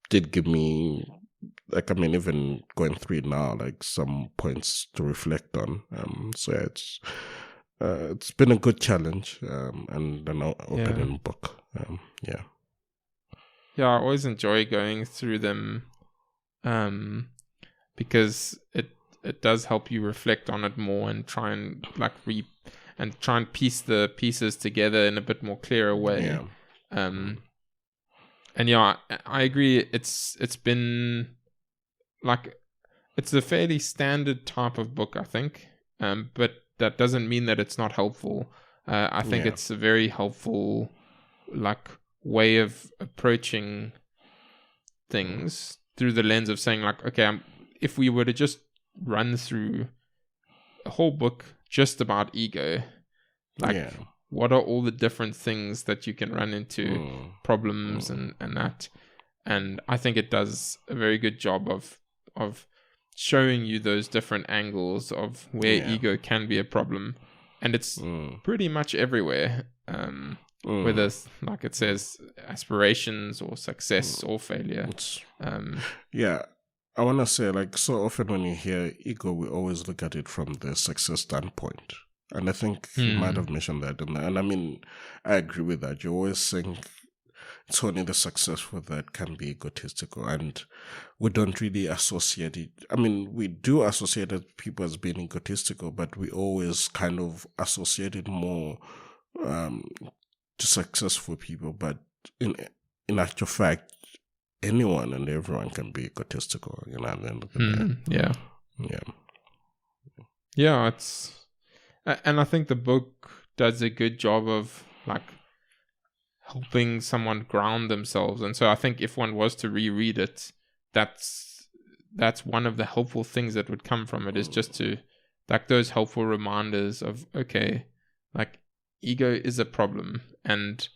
Did give me, like, I mean, even going through it now, like, some points to reflect on. So yeah, it's been a good challenge, and an opening book. Yeah, I always enjoy going through them, because it does help you reflect on it more and try and piece the pieces together in a bit more clearer way. Yeah. And yeah, I agree. It's been like, it's a fairly standard type of book, I think. But that doesn't mean that it's not helpful. I think it's a very helpful, like, way of approaching things through the lens of saying, like, okay, if we were to just run through a whole book just about ego, like, what are all the different things that you can run into, problems and that. And I think it does a very good job of showing you those different angles of where ego can be a problem. And it's pretty much everywhere. Whether, like it says, aspirations or success or failure. I want to say, like, so often when you hear ego, we always look at it from the success standpoint. And I think you might have mentioned that. And I mean, I agree with that. You always think it's only the successful that can be egotistical. And we don't really associate it. I mean, we do associate people as being egotistical, but we always kind of associate it more to successful people. But in actual fact, anyone and everyone can be egotistical, at the end of the day. Yeah, it's, and I think the book does a good job of, like, helping someone ground themselves. And so I think if one was to reread it, that's one of the helpful things that would come from it, is just to, like, those helpful reminders of, okay, like, ego is a problem, and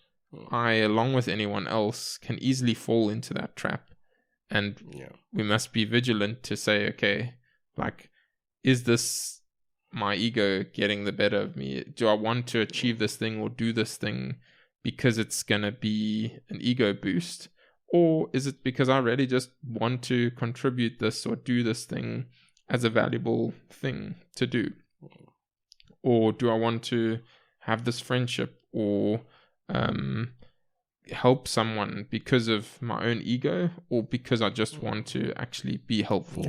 I, along with anyone else, can easily fall into that trap. And we must be vigilant to say, okay, like, is this my ego getting the better of me? Do I want to achieve this thing or do this thing because it's going to be an ego boost? Or is it because I really just want to contribute this or do this thing as a valuable thing to do? Or do I want to have this friendship or help someone because of my own ego, or because I just want to actually be helpful?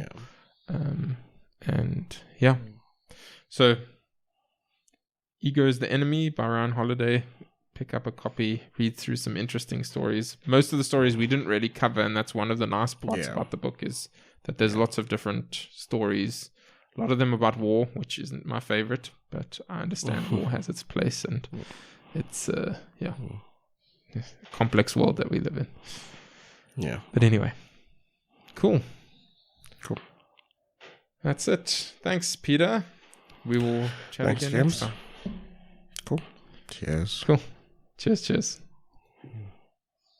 So Ego is the Enemy by Ryan Holiday. Pick up a copy, read through some interesting stories. Most of the stories we didn't really cover, and that's one of the nice parts about the book, is that there's lots of different stories. A lot of them about war, which isn't my favorite, but I understand war has its place, and it's a complex world that we live in. Yeah. But anyway, cool. That's it. Thanks, Peter. We will chat again next time. Cool. Cheers. Cool. Cheers.